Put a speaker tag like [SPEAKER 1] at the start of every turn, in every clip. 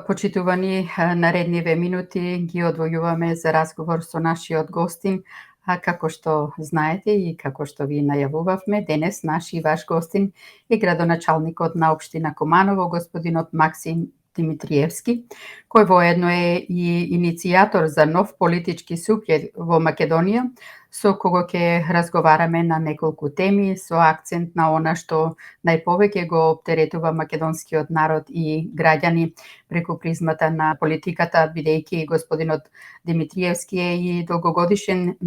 [SPEAKER 1] Почитувани, наредниве минути ги одвојуваме за разговор со нашиот гостин. Како што знаете и како што ви најавувавме, денес наш и ваш гостин е градоначалникот на општина Куманово, господинот Максим Димитриевски, кој воедно е и иницијатор за нов политички субјект во Македонија, со кого ќе разговараме на неколку теми со акцент на она што најповеќе го оптеретува македонскиот народ и граѓани преку призмата на политиката, бидејќи господинот Димитриевски е и долгогодишен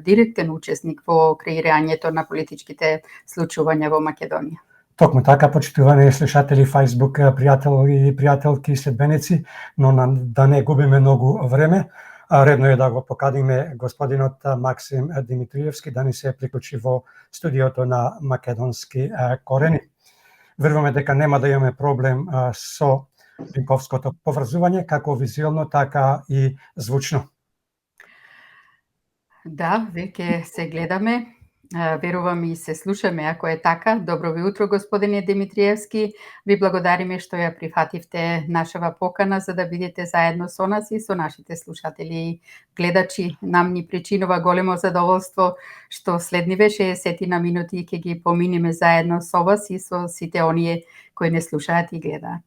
[SPEAKER 1] директен учесник во креирањето на политичките случувања во Македонија.
[SPEAKER 2] Токму така, почитувани слушатели Facebook, пријатели и пријателки и следбеници, но да не губиме многу време, редно е да го поканиме господинот Максим Димитриевски да ни се приклучи во студиото на Македонски корени. Веруваме дека нема да имаме проблем со линковското поврзување, како визуелно, така и звучно.
[SPEAKER 1] Да, веќе се гледаме. Верувам и се слушаме, ако е така. Добро ви утро, господине Димитриевски. Ви благодариме што ја прифативте нашава покана за да бидете заедно со нас и со нашите слушатели и гледачи. Нам ни причинува големо задоволство што следниве 60 минути ќе ги поминиме заедно со вас и со сите оние кои не слушаат и гледаат.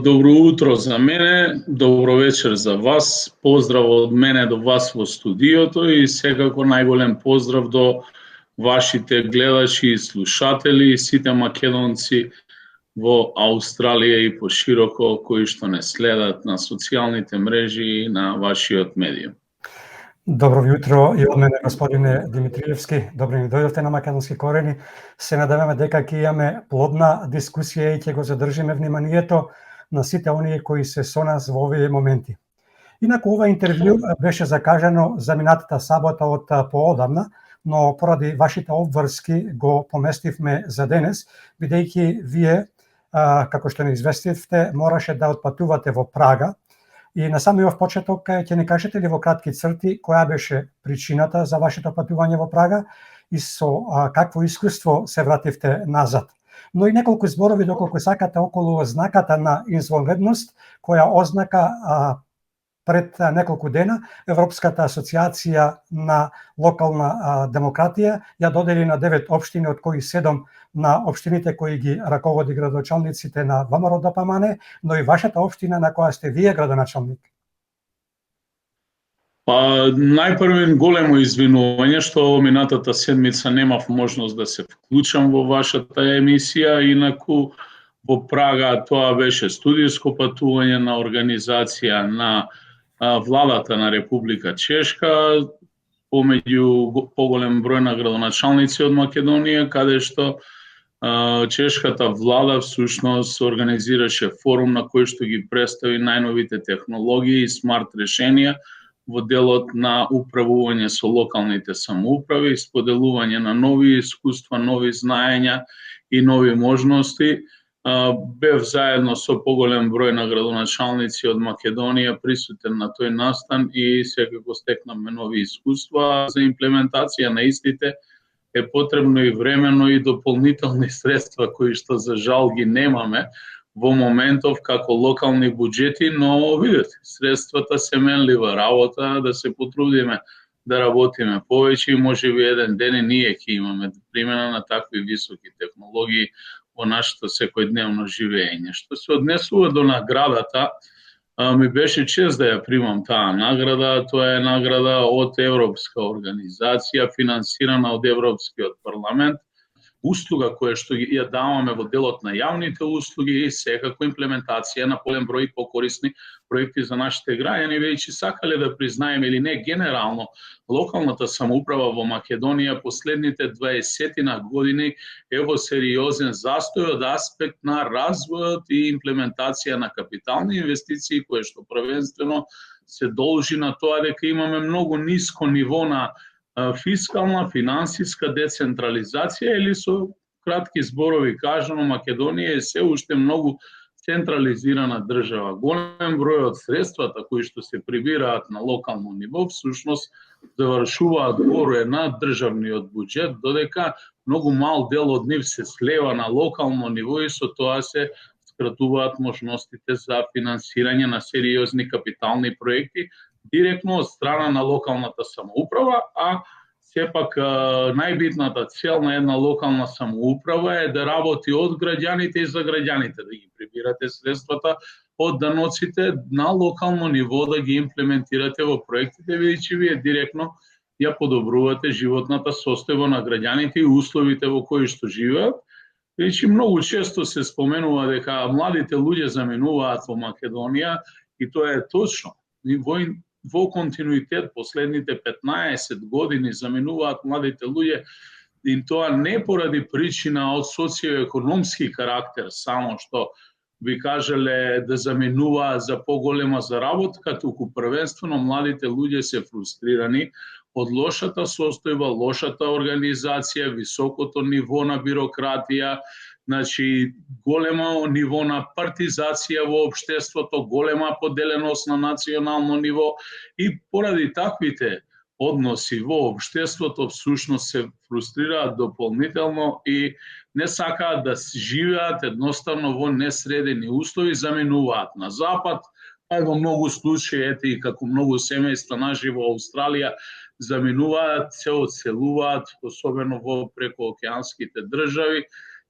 [SPEAKER 3] Добро утро за мене, добро вечер за вас, поздрав од мене до вас во студиото и секако најголем поздрав до вашите гледачи и слушатели и сите македонци во Аустралија и пошироко кои што не следат на социјалните мрежи и на вашиот медиум.
[SPEAKER 2] Добро ви утро и од мене, господине Димитриевски. Добро ни дојдовте на Македонски корени. Се надеваме дека ќе имаме плодна дискусија и ќе го задржиме вниманието на сите оние кои се со нас во овие моменти. Инаку ова интервју беше закажано за минатата сабота од поодамна, но поради вашите обврски го поместивме за денес, бидејќи вие, како што ни известивте, мораше да отпатувате во Прага. И на самиот почеток ќе ни кажете ли во кратки црти која беше причината за вашето патување во Прага и со какво искуство се вративте назад. Но и неколку зборови доколку сакате околу знаката на извонредност, која ознака пред неколку дена Европската асоциација на локална демократија ја додели на 9 општини, од кои 7 на општините кои ги раководи градоначалниците на ВМРО ДПМН, но и вашата општина на која сте вие градоначалник.
[SPEAKER 3] Најпрво големо извинување што минатата седмица немав можност да се вклучам во вашата емисија, инаку во Прага тоа беше студијско патување на организација на владата на Република Чешка, помеѓу поголем број на градоначалници од Македонија, каде што чешката влада всушност организираше форум на кој што ги представи најновите технологии и смарт решенија во делот на управување со локалните самоуправи и споделување на нови искуства, нови знаења и нови можности. Бев заедно со поголем број на градоначалници од Македонија присутен на тој настан и секако стекнавме нови искуства. За имплементација на истите е потребно и времено и дополнителни средства кои што за жал ги немаме во моментов како локални буџети, но видете, средствата се менлива работа, да се потрудиме да работиме повеќе и можеби еден ден и ние ќе имаме примена на такви високи технологии во нашето секојдневно живење. Што се однесува до наградата, ми беше чест да ја примам таа награда. Тоа е награда од Европска организација, финансирана од Европскиот парламент. Услуга која што ја даваме во делот на јавните услуги и секако имплементација на полен број покорисни проекти за нашите граѓани, веќе сакале да признаеме или не, генерално локалната самоуправа во Македонија последните 20 години е во сериозен застој од аспект на развојот и имплементација на капитални инвестиции, кои што првенствено се должи на тоа дека имаме многу ниско ниво на фискална, финансиска децентрализација, или со кратки зборови кажано, Македонија е се уште многу централизирана држава. Голем број од средствата кои што се прибираат на локално ниво всушност завршуваат горе на државниот буџет, додека многу мал дел од нив се слева на локално ниво и со тоа се скратуваат можностите за финансирање на сериозни капитални проекти директно од страна на локалната самоуправа, а сепак најбитната цел на една локална самоуправа е да работи од граѓаните и за граѓаните, да ги прибирате средствата од даноците на локално ниво, да ги имплементирате во проектите, бидејќи вие директно ја подобрувате животната состојба на граѓаните и условите во кои што живеат. Бидејќи многу често се споменува дека младите луѓе заминуваат во Македонија и тоа е точно. Во континуитет последните 15 години заминуваат младите луѓе и тоа не поради причина од социоекономски карактер, само што би кажале да заминуваат за поголема заработка, туку првенствено младите луѓе се фрустрирани од лошата состојба, лошата организација, високото ниво на бирократија, значи големо ниво на партизација во општеството, голема поделеност на национално ниво и поради таквите односи во општеството всушност се фрустрираат дополнително и не сакаат да живеат едноставно во несредени услови, заминуваат на запад, а во многу случаи, ете и како многу семејства наши во Австралија, заминуваат, се одселуваат, особено во прекоокеанските држави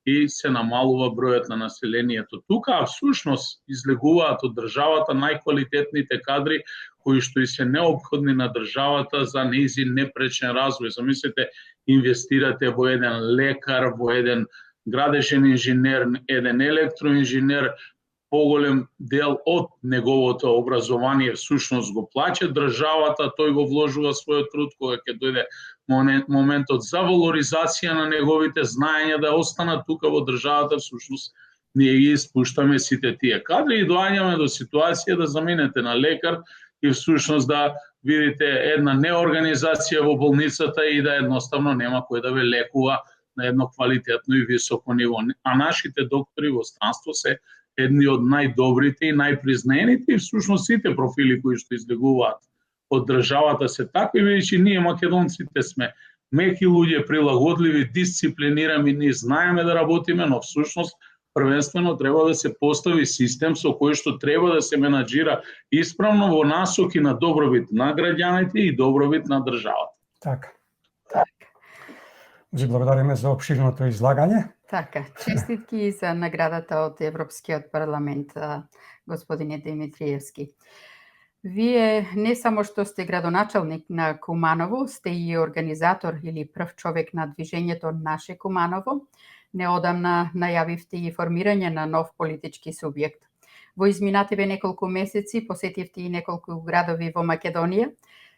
[SPEAKER 3] и се намалува бројот на населението. Тука всушност излегуваат од државата најквалитетните кадри кои што и се неопходни на државата за нејзин непречен развој. Замислете, инвестирате во еден лекар, во еден градежен инженер, еден електроинженер, поголем дел од неговото образование всушност го плаќа државата, тој го вложува својот труд, кога ќе дојде моментот за валоризација на неговите знаења да останат тука во државата, всушност ние ги испуштаме сите тие кадри и доаѓаме до ситуација да заминете на лекар и всушност да видите една неорганизација во болницата и да едноставно нема кој да ве лекува на едно квалитетно и високо ниво. А нашите доктори во странство се едни од најдобрите и најпризнаените и всушност сите профили кои што излегуваат од државата се такви, бидејќи ние македонците сме меки луѓе, прилагодливи, дисциплинирани, ние знаеме да работиме, но всушност првенствено треба да се постави систем со кој што треба да се менаџира исправно во насоки на добробит на граѓаните и добробит на државата.
[SPEAKER 2] Така. Ви благодариме за опширното излагање.
[SPEAKER 1] Така, честитки за наградата од Европскиот парламент, господине Димитриевски. Вие не само што сте градоначалник на Куманово, сте и организатор или прв човек на движењето Наше Куманово. Неодамна најавивте и формирање на нов политички субјект. Во изминативе неколку месеци посетивте и неколку градови во Македонија.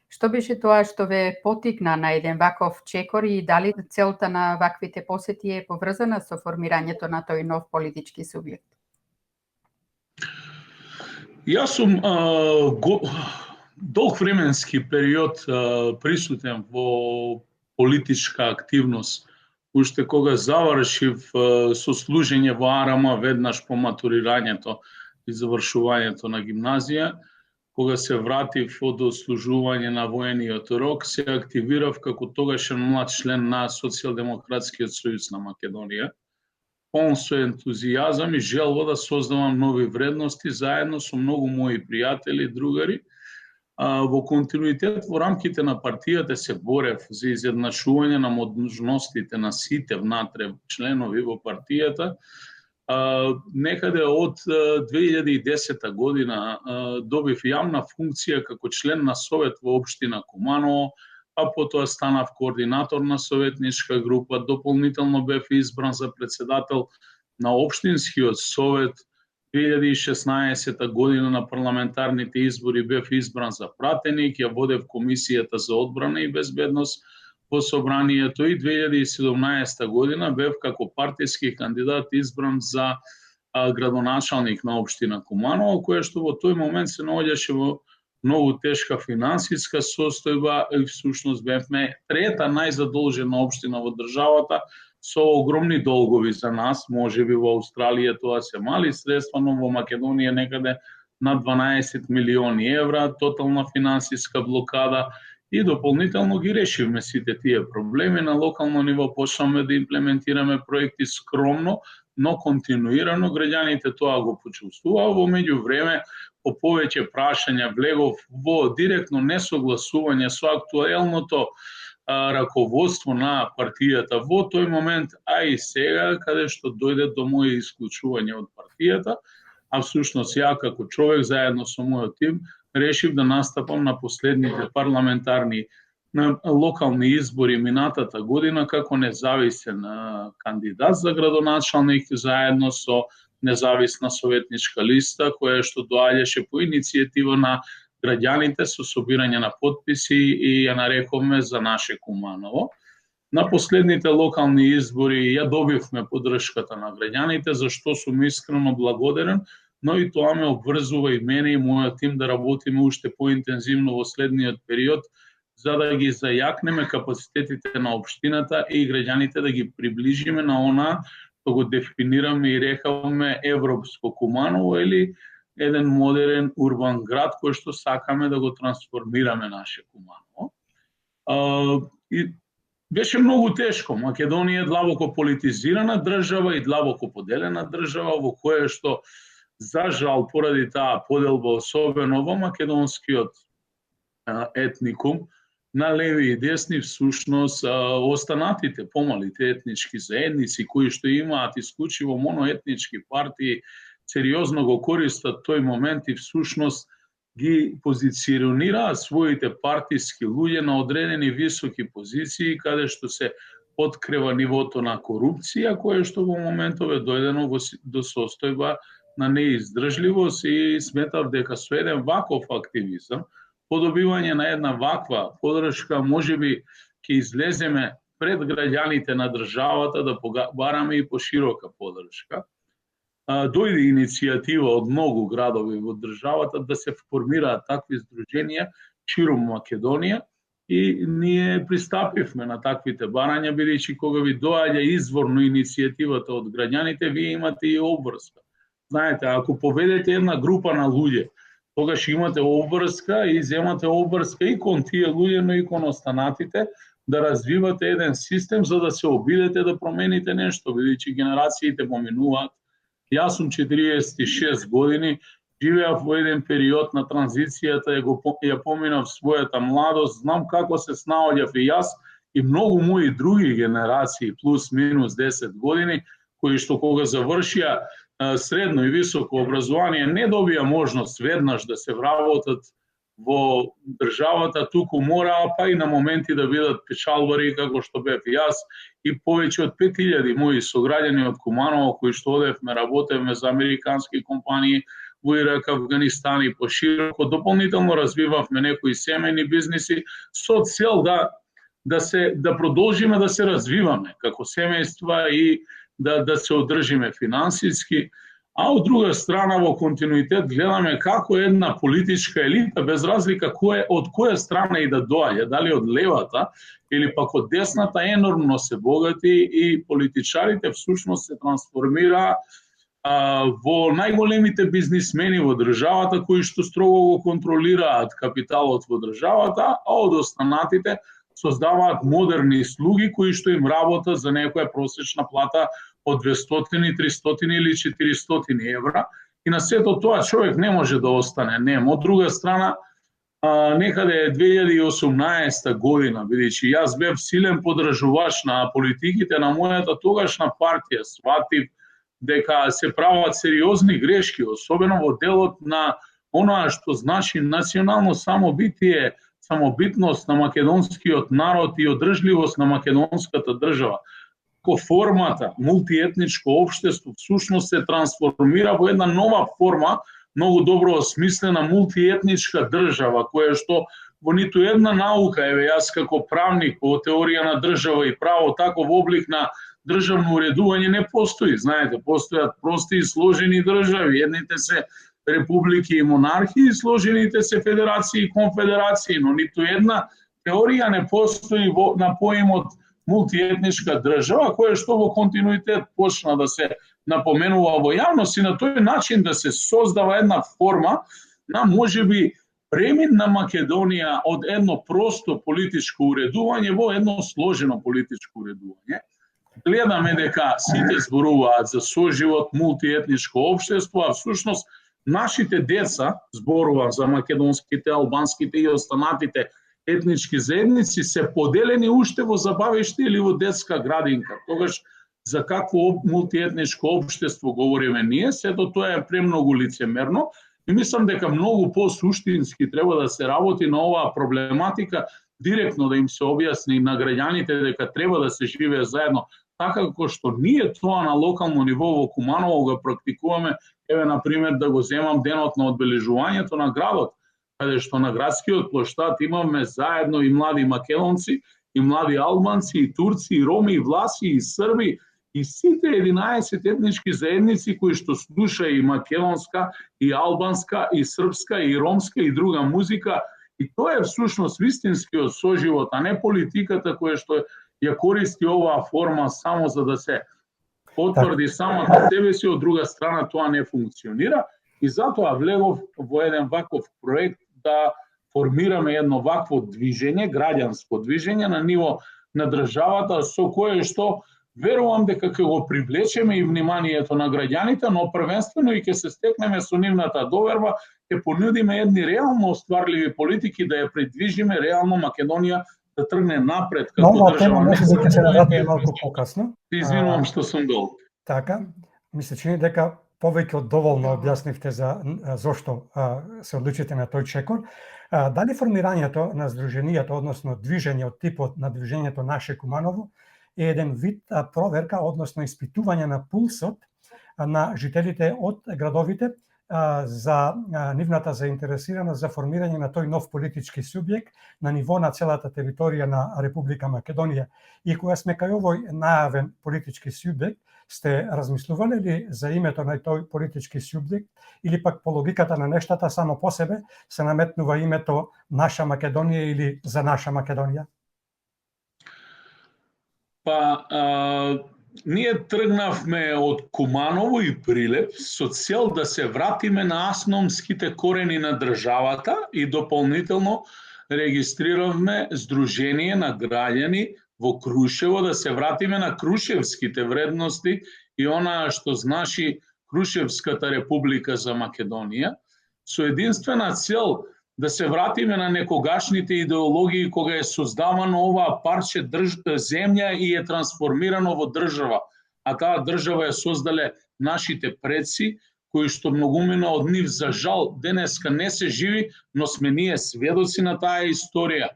[SPEAKER 1] Што беше тоа што ве потикна на еден ваков чекор и дали целта на ваквите посети е поврзана со формирањето на тој нов политички субјект?
[SPEAKER 3] Јас сум долг временски период присутен во политичка активност. Уште кога завршив со служење во АРМ веднаш по матурирањето и завршувањето на гимназија, кога се вратив од служување на воениот рок, се активирав како тогашен млад член на Социјалдемократскиот сојуз на Македонија, полн со ентузијазам и желба да создавам нови вредности заедно со многу мои пријатели и другари. Во континуитет во рамките на партијата се борев за изеднашување на можностите на сите внатре членови во партијата. Некаде од 2010 година добив јавна функција како член на совет во општина Куманово, а потоа станав координатор на советничка група, дополнително бев избран за председател на општинскиот совет. 2016 година на парламентарните избори бев избран за пратеник, ја водев комисијата за одбрана и безбедност во собранието и 2017 година бев како партиски кандидат избран за градоначалник на општина Куманово, која што во тој момент се наоѓаше во многу тешка финансиска состојба и всушност бевме трета најзадолжена општина во државата со огромни долгови за нас. Можеби во Австралија тоа се мали средства, но во Македонија некаде над 12 милиони евра, тотална финансиска блокада и дополнително ги решивме сите тие проблеми. На локално ниво почнавме да имплементираме проекти скромно, но континуирано граѓаните тоа го почувствуваа. Во меѓувреме, по повеќе прашања влегов во директно несогласување со актуелното раководство на партијата во тој момент, а и сега, каде што дојде до моје исклучување од партијата, а всушност ја како човек заедно со мојот тим решив да настапам на последните парламентарни на локални избори минатата година како независен кандидат за градоначалник заедно со независна советничка листа која што доаѓаше по иницијатива на граѓаните со собирање на потписи и ја нарековме За наше Куманово. На последните локални избори ја добивме поддршката на граѓаните, за што сум искрено благодарен, но и тоа ме обврзува и мене и мојот тим да работиме уште поинтензивно во следниот период, за да ги зајакнеме капацитетите на општината и граѓаните да ги приближиме на она што го дефинираме и рекавме Европско Куманово или еден модерен урбан град кој што сакаме да го трансформираме наше Куманово. И беше многу тешко. Македонија е длабоко политизирана држава и длабоко поделена држава во која што за жал поради таа поделба, особено во македонскиот етникум, на леви и десни, всушност останатите помалите етнички заедници кои што имаат исклучиво моноетнички партии, сериозно го користат тој момент и всушност ги позиционираат своите партиски луѓе на одредени високи позиции каде што се открива нивото на корупција, кое што во моментов е дојдено до состојба на неиздржливост и сметав дека со еден ваков активизам, по добивање на една ваква поддршка, можеби ќе излеземе пред граѓаните на државата да бараме и поширока поддршка. Дојде иницијатива од многу градови во државата да се формираат такви здруженија широм Македонија и ние пристапивме на таквите барања, бидејќи кога ви доаѓа изворно иницијативата од граѓаните, вие имате и обврска. Знаете, ако поведете една група на луѓе, тогаш имате обврска и земате обврска и кон тие луѓе, но и кон останатите, да развивате еден систем за да се обидете да промените нешто, бидејќи генерациите поминуваат. Јас сум 46 години, живеав во еден период на транзицијата, ја поминав својата младост, знам како се снаоѓав и јас и многу мои други генерации, плюс минус 10 години, кои што кога завршија средно и високо образование, не добија можност веднаш да се вработат во државата, туку мораа па и на моменти да бидат печалбари како што бев јас и повеќе од 5000 мои сограѓани од Куманово кои што одевме, работевме за американски компании во Ирак, Афганистан и пошироко. Дополнително развивавме некои семејни бизниси со цел да продолжиме да се развиваме како семејства и да се одржиме финансиски, а од друга страна во континуитет гледаме како една политичка елита, без разлика од која страна и да доаѓа, дали од левата или пак од десната, енормно се богати и политичарите всушност се трансформираа во најголемите бизнисмени во државата кои што строго го контролираат капиталот во државата, а од останатите создаваат модерни слуги кои што им работат за некоја просечна плата од 200, 300 или 400 евра. И на сето тоа човек не може да остане нем. Од друга страна, некаде 2018 година, бидејќи јас бев силен поддржуваш на политиките на мојата тогашна партија, сватив дека се прават сериозни грешки, особено во делот на оноа што значи национално самобитие, самобитност на македонскиот народ и одржливост на македонската држава. Ко формата мултиетничко општество всушност се трансформира во една нова форма, многу добро осмислена мултиетничка држава, која што во ниту една наука, еве јас како правник по теорија на држава и право, таков облик на државно уредување не постои. Знаете, постојат прости и сложени држави. Едните се републики и монархии, сложените се федерации и конфедерации, но ниту една теорија не постои на поимот мултиетничка држава, која што во континуитет почна да се напоменува во јавност и на тој начин да се создава една форма на можеби премин на Македонија од едно просто политичко уредување во едно сложено политичко уредување. гледаме дека сите зборуваат за соживот, мултиетничко општество, а всушност нашите деца, зборувам за македонските, албанските и останатите етнички заедници, се поделени уште во забавиште или во детска градинка. Тогаш за какво мултиетничко општество говориме ние, сето тоа е премногу лицемерно и мислам дека многу по-суштински треба да се работи на оваа проблематика, директно да им се објасни на граѓаните дека треба да се живее заедно, така како што ние тоа на локално ниво во Куманово го практикуваме. Еве, например, да го земам денот на одбележувањето на градот, каде што на градскиот плоштад имаме заедно и млади македонци, и млади албанци, и турци, и роми, и власи, и срби, и сите 11 етнички заедници кои што слуша и македонска, и албанска, и српска, и ромска, и друга музика. И тоа е всушност вистинскиот соживот, а не политиката која што ја користи оваа форма само за да се потврди самата себе си, од друга страна тоа не функционира. И затоа влегов во еден ваков проект да формираме едно вакво движење, граѓанско движење на ниво на државата, со кое што верувам дека ќе го привлечеме и вниманието на граѓаните, но првенствено и ќе се стекнеме со нивната доверба, ќе понудиме едни реално остварливи политики да ја придвижиме реално Македонија да тргне напред како држава.
[SPEAKER 2] Тема може да ќе се навратиме малку покасно.
[SPEAKER 3] Извинувам што сум долг.
[SPEAKER 2] Така, ми се чини дека повеќе од доволно објаснивте за зошто се одлучите на тој чекор. Дали формирањето на здруженијата, односно движење од типот на движењето Наше Куманово, е еден вид проверка, односно испитување на пулсот на жителите од градовите за нивната заинтересираност за формирање на тој нов политички субјект на ниво на целата територија на Република Македонија. И кога сме кај овој најавен политички субјект, сте размислувале ли за името на тој политички субјект или пак по логиката на нештата само по себе се наметнува името Наша Македонија или За наша Македонија?
[SPEAKER 3] Ние тргнавме од Куманово и Прилеп со цел да се вратиме на асномските корени на државата и дополнително регистриравме Сдружение на граѓани во Крушево, да се вратиме на крушевските вредности и она што значи Крушевската република за Македонија, со единствена цел да се вратиме на некогашните идеологии кога е создавано оваа парче земја и е трансформирано во држава. А таа држава е создале нашите предци, кои што многумина од нив за жал денеска не се живи, но сме ние сведоци на таа историја.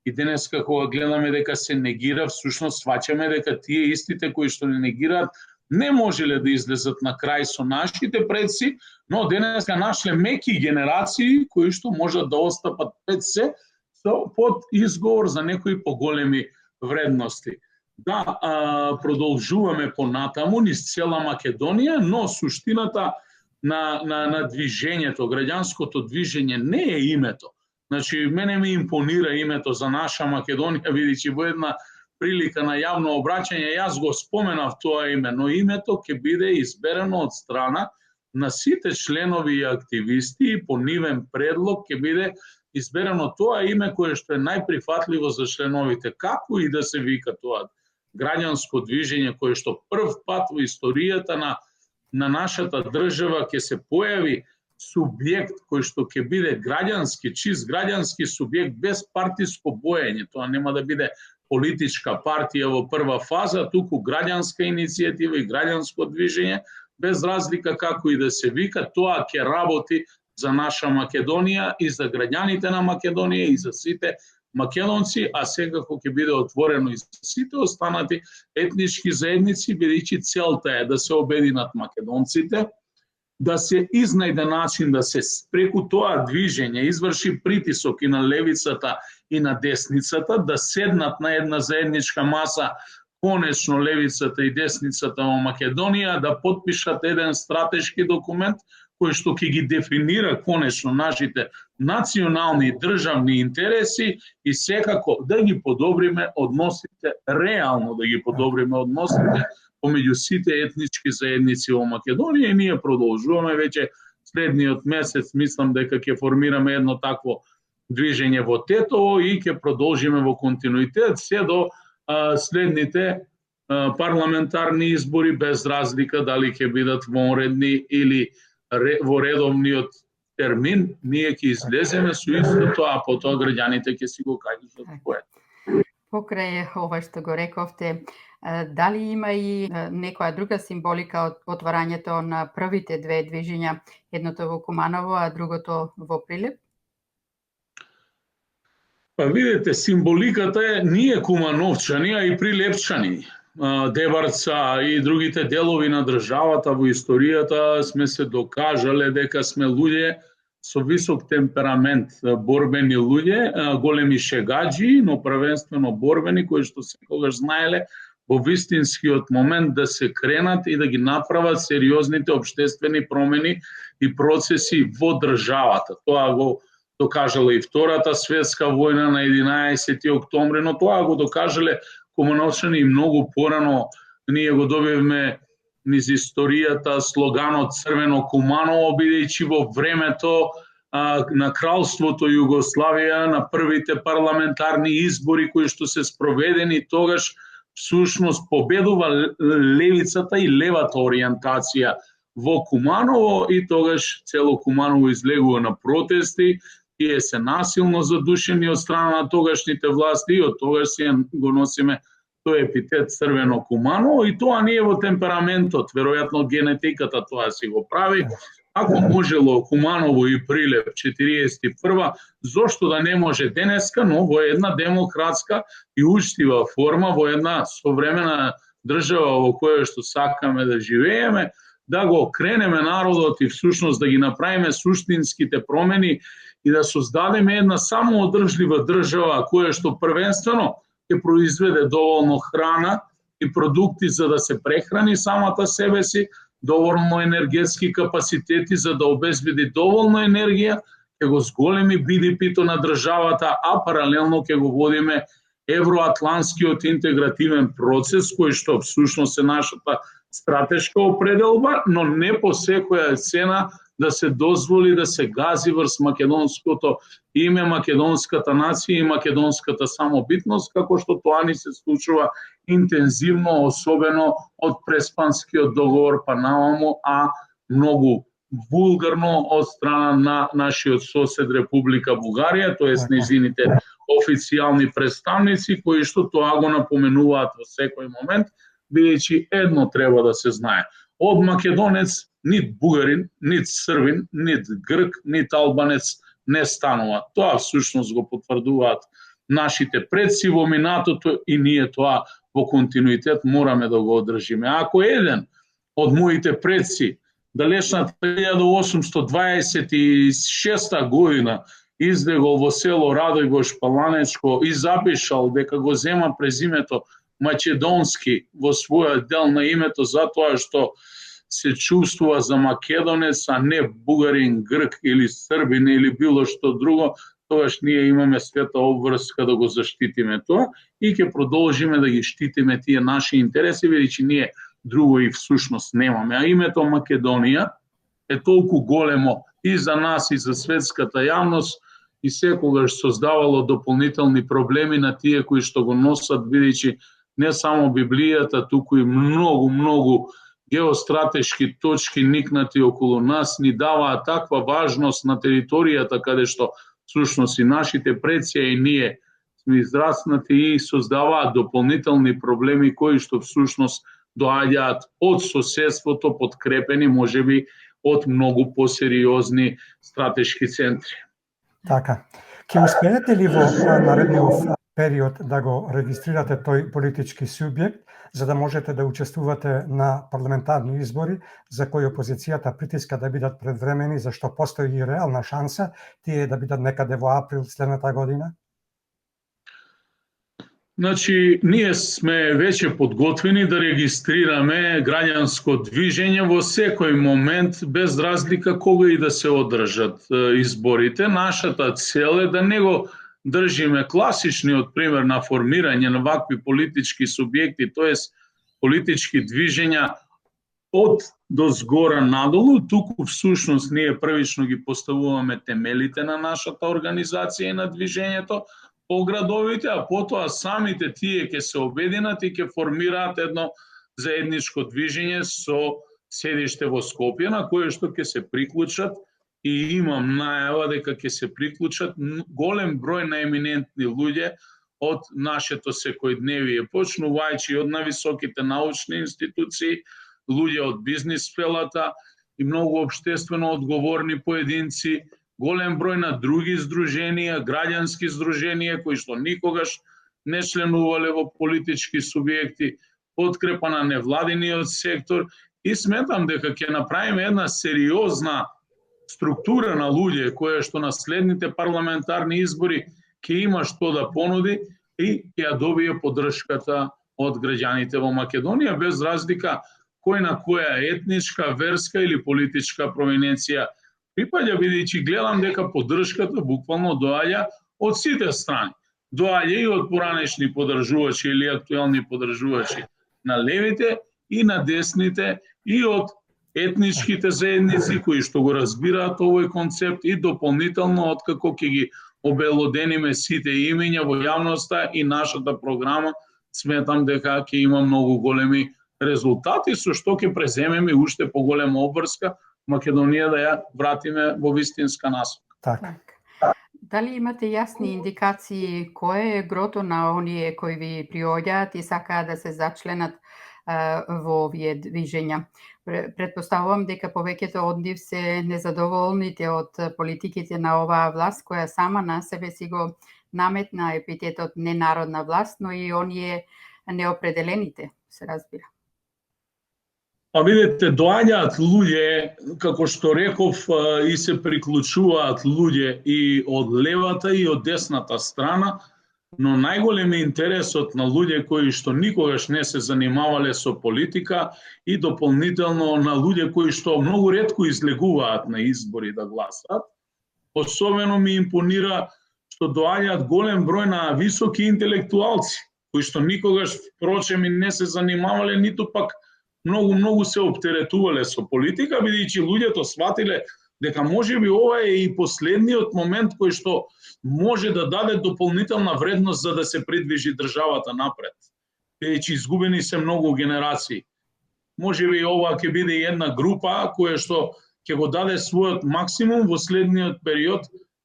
[SPEAKER 3] И денеска кога гледаме дека се негира, всушност сваќаме дека тие истите кои што не негираат не можеле да излезат на крај со нашите предци, но денеска нашле меки генерации кои што можат да остапат пред се под изговор за некои поголеми вредности. Да, продолжуваме понатаму низ цела Македонија, но суштината на движењето, граѓанското движење не е името. Значи, мене ми импонира името За наша Македонија, видичи во една прилика на јавно обраќање, јас го споменав тоа име, но името ќе биде изберено од страна на сите членови и активисти и по нивен предлог ќе биде изберено тоа име кое што е најприфатливо за членовите. Како и да се вика тоа граѓанско движење кое што прв пат во историјата на нашата држава ќе се појави субјект кој што ќе биде граѓански, чист граѓански субјект без партиско боење. Тоа нема да биде политичка партија во прва фаза, туку граѓанска иницијатива и граѓанско движење, без разлика како и да се вика, тоа ќе работи за наша Македонија и за граѓаните на Македонија и за сите македонци, а секако ќе биде отворено и за сите останати етнички заедници, бидејќи целта е да се обединат македонците, да се изнајде начин да се преку тоа движење изврши притисок и на левицата и на десницата, да седнат на една заедничка маса, конечно левицата и десницата во Македонија, да потпишат еден стратешки документ кој што ќе ги дефинира конечно нашите национални и државни интереси и секако да ги подобриме односите, реално да ги подобриме односите помеѓу сите етнички заедници во Македонија. И ние продолжуваме веќе следниот месец, мислам дека ќе формираме едно такво движење во Тетово и ќе продолжиме во континуитет се до следните парламентарни избори, без разлика дали ќе бидат вонредни или во редовниот термин, ние ќе излеземе со истото, а потоа граѓаните ќе си го кажат своето.
[SPEAKER 1] Покрај ова што го рековте, дали има и некоја друга символика од отварањето на првите две движења, едното во Куманово, а другото во Прилеп?
[SPEAKER 3] Па видите, символиката е ние кумановчани, а и прилепчани. Дебарца и другите делови на државата во историјата сме се докажале дека сме луѓе со висок темперамент, борбени луѓе, големи шегаджи, но првенствено борбени, кои што секогаш знаеле во вистинскиот момент да се кренат и да ги направат сериозните општествени промени и процеси во државата. Тоа го докажала и Втората светска војна на 11 октомври, но тоа го докажале кумановчани и многу порано. Ние го добивме низ историјата слоганот Црвено Куманово, бидејќи во времето на кралството Југославија, на првите парламентарни избори кои што се спроведени тогаш, всушност победува левицата и левата ориентација во Куманово и тогаш цело Куманово излегува на протести, тие се насилно задушени од страна на тогашните власти и од тогаш си го носиме тој епитет Црвено Куманово и тоа не е во темпераментот, веројатно генетиката тоа си го прави. Ако можело Куманово и Прилеп 41, зошто да не може денеска, но во една демократска и учтива форма, во една современа држава во која што сакаме да живееме, да го кренеме народот и всушност да ги направиме суштинските промени и да создадеме една самоодржлива држава која што првенствено ќе произведе доволно храна и продукти за да се прехрани самата себе си, доволно енергетски капацитети за да обезбеди доволно енергија, ќе го зголеми BDP-то на државата, а паралелно ќе го водиме евроатлантскиот интегративен процес кој што всушност е нашата стратешка определба, но не по секоја цена да се дозволи да се гази врз македонското име, македонската нација и македонската самобитност, како што тоа ни се случува интензивно, особено од Преспанскиот договор па наомо, а многу вулгарно од страна на нашиот сосед Република Бугарија, тоест незините официјални представници, кои што тоа го напоменуваат во секој момент, бидејќи едно треба да се знае. Од македонец нит бугарин, нит србин, нит грк, нит албанец не станува. Тоа всушност го потврдуваат нашите предци во минатото и ние тоа во континуитет мораме да го одржиме. Ако еден од моите предци далечната 1826 година излегол во село Радојбош Паланечко и запишал дека го зема презимето Македонски во својот дел на името затоа што се чувствува за македонец, а не бугарин, грк или србин или било што друго, тогаш ние имаме света обврска да го заштитиме тоа и ќе продолжиме да ги штитиме тие наши интереси, бидејќи ние друго и всушност немаме. А името Македонија е толку големо и за нас и за светската јавност и секогаш создавало дополнителни проблеми на тие кои што го носат, бидејќи не само Библијата, туку и многу геостратешки точки никнати околу нас ни даваат таква важност на територијата каде што всушност и нашите предци и ние сме израснати и создаваат дополнителни проблеми кои што всушност доаѓаат од соседството, подкрепени можеби од многу посериозни стратешки центри.
[SPEAKER 2] Така. Ќе успеете ли во наредниот период да го регистрирате тој политички субјект, за да можете да учествувате на парламентарни избори, за кои опозицијата притиска да бидат предвремени, зашто постои и реална шанса тие да бидат некаде во април следната година?
[SPEAKER 3] Значи, ние сме веќе подготвени да регистрираме граѓанско движење во секој момент, без разлика кога и да се одржат изборите. Нашата цел е да не го држиме класичниот пример на формирање на вакви политички субјекти, тоест политички движења од до згора надолу, туку всушност ние првично ги поставуваме темелите на нашата организација и на движењето, по градовите, а потоа самите тие ќе се обединат и ќе формираат едно заедничко движење со седиште во Скопје, на кое што ќе се приклучат и имам најава дека ќе се приклучат голем број на еминентни луѓе од нашето секојдневие, почнувајќи од највисоките научни институции, луѓе од бизнис сферата и многу општествено одговорни поединци, голем број на други здруженија, граѓански здруженија кои што никогаш не членувале во политички субјекти, подкрепа на невладиниот сектор и сметам дека ќе направиме една сериозна структура на луѓе која што на следните парламентарни избори ќе има што да понуди и ќе ја добие поддршката од граѓаните во Македонија без разлика кој на која етничка, верска или политичка провиненција припаѓа, бидејќи гледам дека поддршката буквално доаѓа од сите страни. Доаѓа и од поранешни поддржувачи или актуелни поддржувачи на левите и на десните и од етничките заедници кои што го разбираат овој концепт и дополнително откако ќе ги обелодениме сите имиња во јавноста и нашата програма, сметам дека ќе има многу големи резултати со што ќе преземеме уште поголема обврска Македонија да ја вратиме во вистинска насока.
[SPEAKER 2] Така.
[SPEAKER 1] Дали имате јасни индикации кој е грото на оние кои ви приоѓаат и сакаат да се зачленат во овие движења? Претпоставувам дека повеќето од нив се незадоволните од политиките на оваа власт, која сама на себе си го наметна епитетот ненародна власт, но и оние неопределените, се разбира.
[SPEAKER 3] Па видите, доаѓаат луѓе, како што реков, и се приклучуваат луѓе и од левата и од десната страна, но најголем е интересот на луѓе кои што никогаш не се занимавале со политика и дополнително на луѓе кои што многу ретко излегуваат на избори да гласат. Особено ми импонира што доаѓаат голем број на високи интелектуалци, кои што никогаш впрочем и не се занимавале, ниту пак многу се оптеретувале со политика, бидејќи луѓето сватиле дека можеби ова е и последниот момент кој што може да даде дополнителна вредност за да се придвижи државата напред. Бидејќи изгубени се многу генерации. Можеби ова ќе биде една група која што ќе го даде својот максимум во следниот период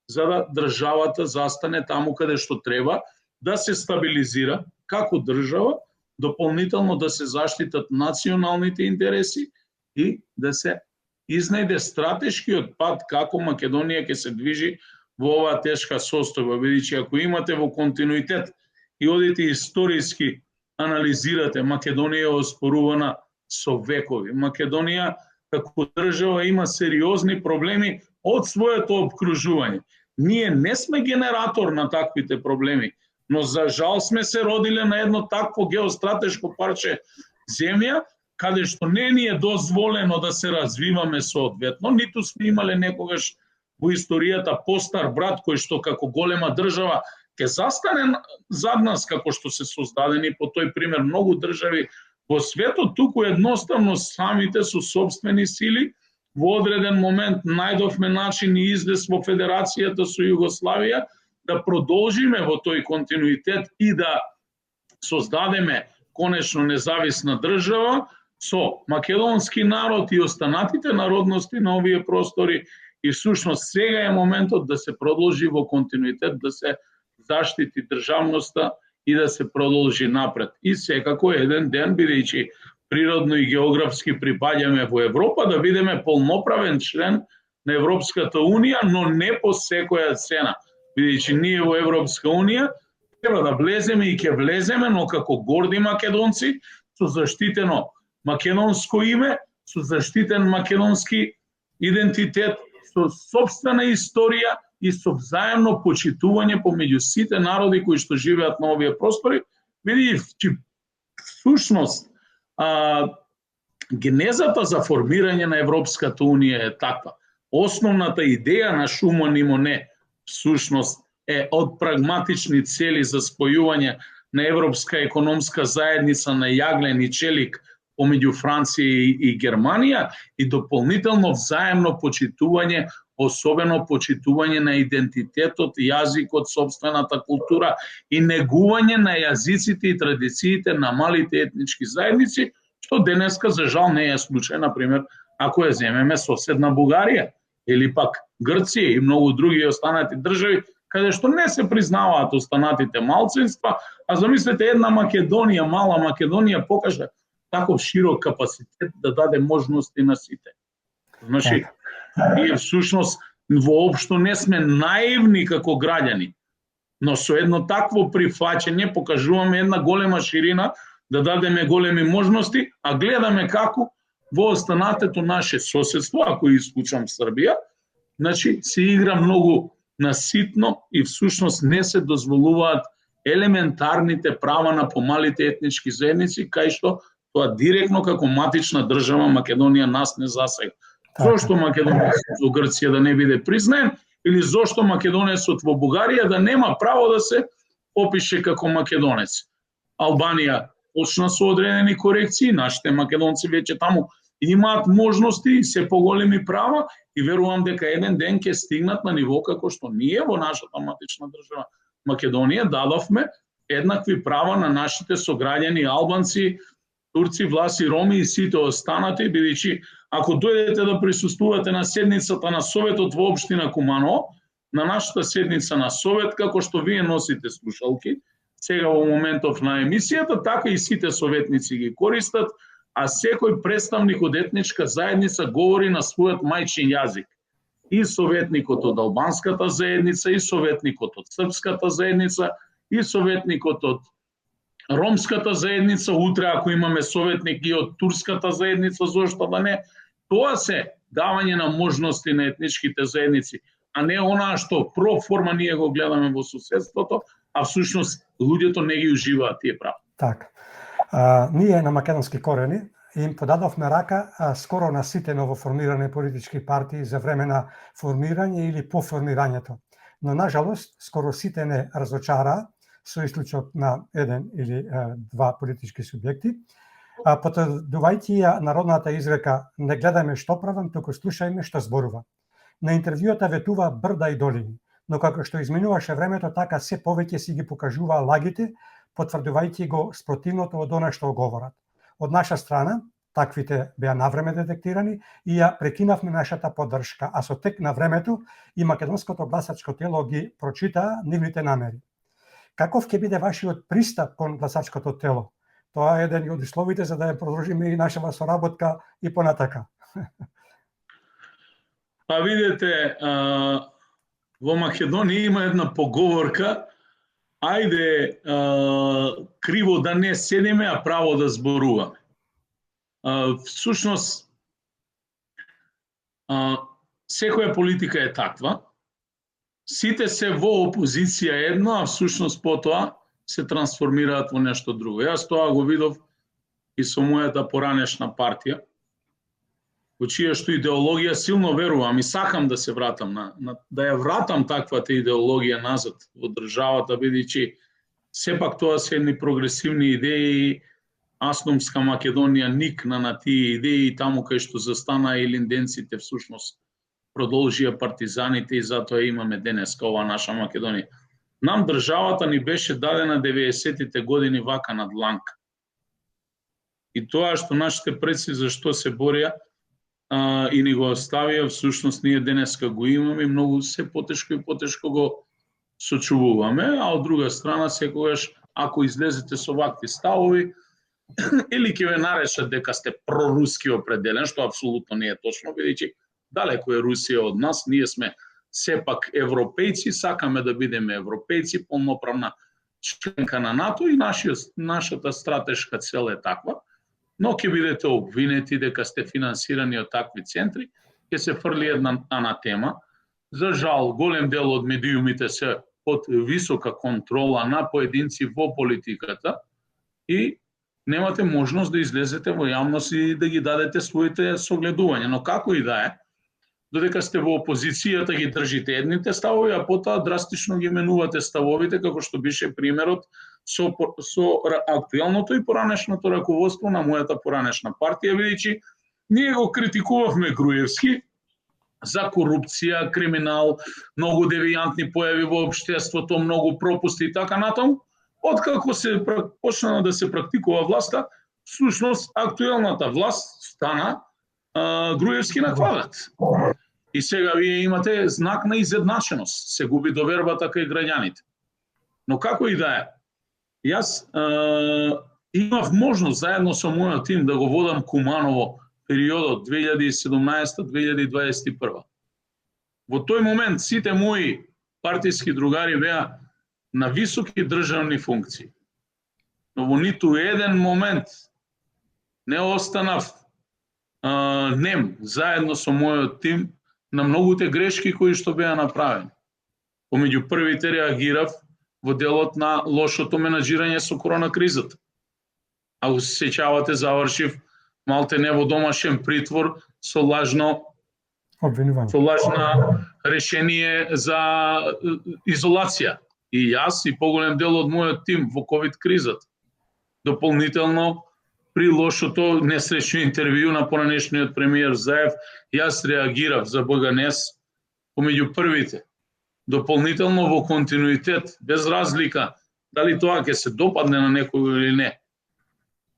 [SPEAKER 3] за да државата застане таму каде што треба, да се стабилизира како држава, дополнително да се заштитат националните интереси и да се изнајде стратешкиот пат како Македонија ќе се движи во оваа тешка состојба, бидејќи ако имате во континуитет и одите историски анализирате, Македонија е оспорувана со векови. Македонија како држава има сериозни проблеми од своето обкружување. Ние не сме генератор на таквите проблеми, но за жал сме се родиле на едно такво геостратешко парче земја, каде што не ни е дозволено да се развиваме соодветно, ниту сме имале некогаш во историјата постар брат кој што како голема држава ќе застане зад нас, како што се создадени по тој пример многу држави во светот, туку едноставно самите со собствени сили во одреден момент најдовме начин и излез во Федерацијата со Југославија да продолжиме во тој континуитет и да создадеме конечно независна држава со македонски народ и останатите народности на овие простори и всушност сега е моментот да се продолжи во континуитет, да се заштити државноста и да се продолжи напред. И секако еден ден, бидејќи природно и географски припаѓаме во Европа, да бидеме полноправен член на Европската Унија, но не по секоја цена. Бидејќи ние во Европска Унија треба да влеземе и ќе влеземе, но како горди македонци, со заштитено македонско име, со заштитен македонски идентитет, со собствена историја и со взаемно почитување помеѓу сите народи кои што живеат на овие простори, бидејќи всушност генезата за формирање на Европската Унија е таква. Основната идеја на Шуман и Моне всушност е од прагматични цели за спојување на Европска економска заедница на јаглен и челик помеѓу Франција и Германија и дополнително взаемно почитување особено почитување на идентитетот, јазикот, сопствената култура и негување на јазиците и традициите на малите етнички заедници, што денеска за жал не е случај, например, ако ја земеме соседна Бугарија или пак Грција и многу други останати држави, каде што не се признаваат останатите малцинства, а замислете една Македонија, мала Македонија покажа таков широк капацитет да даде можности на сите. Значи, ние всушност воопшто не сме наивни како граѓани, но со едно такво прифаќање покажуваме една голема ширина да дадеме големи можности, а гледаме како во останатето наше соседство, ако исклучам Србија, значи се игра многу наситно и всушност не се дозволуваат елементарните права на помалите етнички заедници, кај што тоа директно како матична држава Македонија нас не засега. Зошто македонецот во Грција да не биде признаен или зошто македонецот во Бугарија да нема право да се опише како македонец? Албанија почна со одредени корекции, нашите македонци веќе таму имаат можности и се поголеми права и верувам дека еден ден ќе стигнат на ниво како што ние во нашата матична држава Македонија дадовме еднакви права на нашите сограѓани албанци, турци, власи, роми и сите останати, бидејќи ако дојдете да присуствувате на седницата на Советот во општина Куманово, на нашата седница на Совет, како што вие носите слушалки, сега во моментов на емисијата, така и сите советници ги користат, а секој представник од етничка заедница говори на својот мајчин јазик. И советникот од албанската заедница, и советникот од српската заедница, и советникот од ромската заедница, утре ако имаме советник и од турската заедница, зошто да не? Тоа се давање на можности на етничките заедници, а не онаа што про форма ние го гледаме во соседството, а всушност луѓето не ги уживаат тие права.
[SPEAKER 2] Така. Ние на македонски корени им подадовме рака скоро на сите новоформирани политички партии за време на формирање или по формирањето. Но, нажалост, скоро сите не разочараа, со исклучок на еден или два политички субјекти. Потврдувајќи ја народната изрека "Не гледајме што правам, туку слушајме што зборува". На интервјуата ветува брда и долини, но како што изминуваше времето, така се повеќе си ги покажуваа лагите, потврдувајќи го спротивното од она што говорат. Од наша страна, таквите беа навреме детектирани и ја прекинавме нашата поддршка, а со тек на времето и македонското гласачко тело ги прочитаа нивните намери. Каков ќе биде вашиот пристап кон гласачкото тело? Тоа е еден од условите за да ја продолжиме и нашава соработка и понатака.
[SPEAKER 3] Па видете, во Македонија има една поговорка: ајде криво да не седиме, а право да зборуваме. Всушност, секоја политика е таква. Сите се во опозиција едно, а всушност потоа се трансформираат во нешто друго. Јас тоа го видов и со мојата поранешна партија, во чија што идеологија силно верувам и сакам да се вратам да ја вратам таквата идеологија назад во државата, бидејќи сепак тоа се едни прогресивни идеи. Асномска Македонија никна на тие идеи и таму кај што застана и линденците всушност продолжија партизаните и затоа имаме денеска ова наша Македонија. Нам државата ни беше дадена 90-тите години вака на дланка. И тоа што нашите предци зашто се борија и ни го оставија, всушност ние денеска го имаме и многу се потешко и потешко го сочувуваме, а од друга страна секогаш ако излезете со вакви ставови или ќе ве нарешат дека сте проруски определен, што апсолутно не е точно, бидејќи далеко е Русија од нас, ние сме сепак европејци, сакаме да бидеме европејци, полноправна членка на НАТО и нашата стратешка цел е таква, но ќе бидете обвинети дека сте финансирани од такви центри, ќе се фрли една анатема. За жал, голем дел од медиумите се под висока контрола на поединци во политиката и немате можност да излезете во јавност и да ги дадете своите согледувања. Но како и да е, додека сте во опозицијата ги држите едните ставови, а потоа драстично ги менувате ставовите, како што беше примерот со актуелното и поранешното раководство на мојата поранешна партија, бидејќи ние го критикувавме Груевски, за корупција, криминал, многу девијантни појави во општеството, многу пропусти и така натаму. Откако се почна да се практикува власта, всушност актуелната власт стана Груевски на квадрат. И сега вие имате знак на изедначеност, се губи довербата кај граѓаните. Но како и да е, јас имав можност заедно со мојот тим да го водам Куманово периодот 2017-2021. Во тој момент сите мои партиски другари беа на високи државни функции. Но во ниту еден момент не останав нем заедно со мојот тим на многуте грешки кои што беа направени. Помеѓу првите реагирав во делот на лошото менаџирање со корона кризата. Ако се сеќавате, завршив малте не во домашен притвор со лажно решение за изолација. И јас и поголем дел од мојот тим во ковид кризата. Дополнително, при лошото несреќно интервју на поранешниот премиер Заев, јас реагирав за БГНЕС помеѓу првите. Дополнително во континуитет, без разлика дали тоа ќе се допадне на некој или не.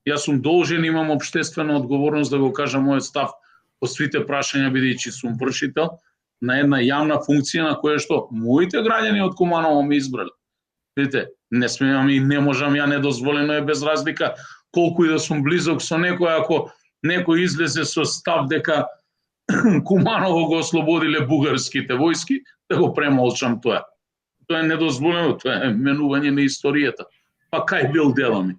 [SPEAKER 3] Јас сум должен, имам општествена одговорност да го кажам мојот став по свите прашања, бидејќи сум вршител на една јавна функција на која што моите граѓани од Куманово ме избрали. Видите, не смеам и не можам, ја недозволено е без разлика колку и да сум близок со некој, ако некој излезе со став дека Куманово го ослободиле бугарските војски, да го премолчам тоа. Тоа е недозволено, тоа е менување на историјата. Па кај бил делами?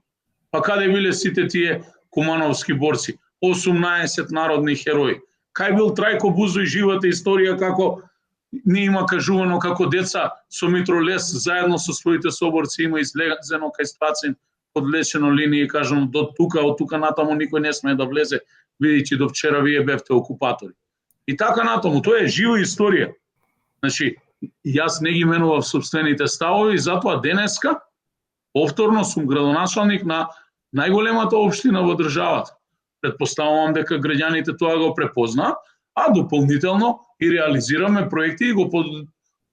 [SPEAKER 3] Па каде биле сите тие кумановски борци? 18 народни херои. Кај бил Трајко Бузо и живата историја како не има кажувано како деца со Митролес заедно со своите соборци има излезено кај Страцин подлечено линија и кажам до тука, од тука натаму никој не смее да влезе, бидејќи до вчера вие бевте окупатори. И така натаму, тоа е жива историја. Значи, јас не ги менував собствените ставови и затоа денеска повторно сум градоначалник на најголемата општина во државата. Предпоставувам дека граѓаните тоа го препознаат, а дополнително и реализираме проекти и го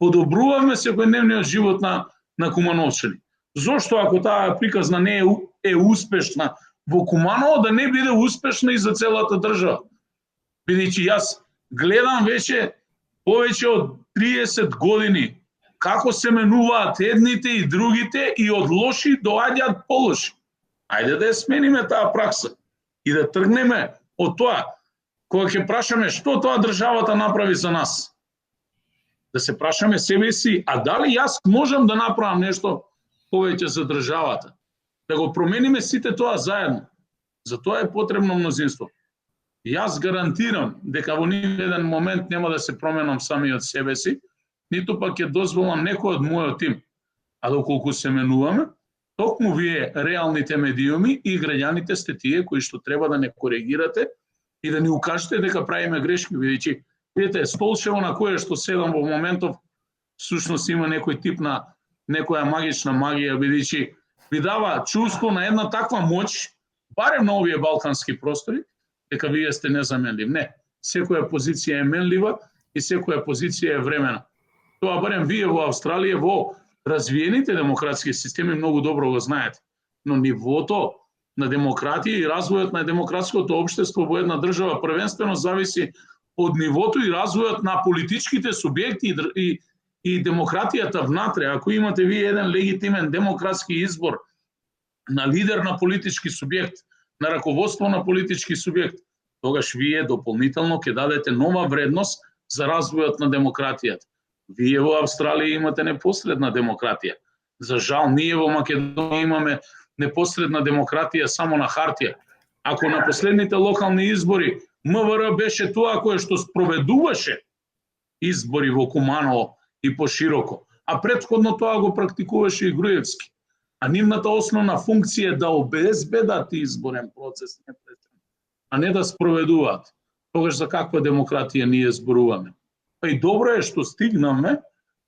[SPEAKER 3] подобруваме секојдневниот живот на кумановчани. Зошто ако таа приказна не е успешна во Куманово, да не биде успешна и за целата држава? Бидејќи јас гледам веќе повеќе од 30 години како се менуваат едните и другите и од лоши доаѓаат полоши. Ајде да ја смениме таа пракса и да тргнеме од тоа. Кога ќе прашаме што тоа државата направи за нас, да се прашаме себе си, а дали јас можам да направам нешто повеќе за државата? Да го промениме сите тоа заедно. За тоа е потребно мнозинство. Јас гарантирам дека во ниту еден момент нема да се променам самиот себе си, ниту пак ќе дозволам некој од мојот тим. А доколку се менуваме, токму вие реалните медиуми и граѓаните сте тие кои што треба да не коригирате и да ни укажете дека правиме грешки, бидејќи видите столчево на кое што седам во моментов всушност има некој тип на некоја магична магија, бидејќи ви дава чувство на една таква моќ, барем на овие балкански простори, дека вие сте незаменливи. Не, секоја позиција е менлива и секоја позиција е времена. Тоа барем вие во Австралија, во развиените демократски системи многу добро го знаете. Но нивото на демократија и развојот на демократското општество во една држава првенствено зависи од нивото и развојот на политичките субјекти и демократијата внатре. Ако имате вие еден легитимен демократски избор на лидер на политички субјект, на раководство на политички субјект, тогаш вие дополнително ќе дадете нова вредност за развојот на демократијата. Вие во Австралија имате непосредна демократија. За жал, ние во Македонија имаме непосредна демократија само на хартија. Ако на последните локални избори МВР беше тоа кое што спроведуваше избори во Куманово и пошироко, а претходно тоа го практикуваше и Груевски. А нивната основна функција е да обезбедат изборен процес, а не да спроведуваат. Тогаш за каква демократија ние зборуваме? Па и добро е што стигнаме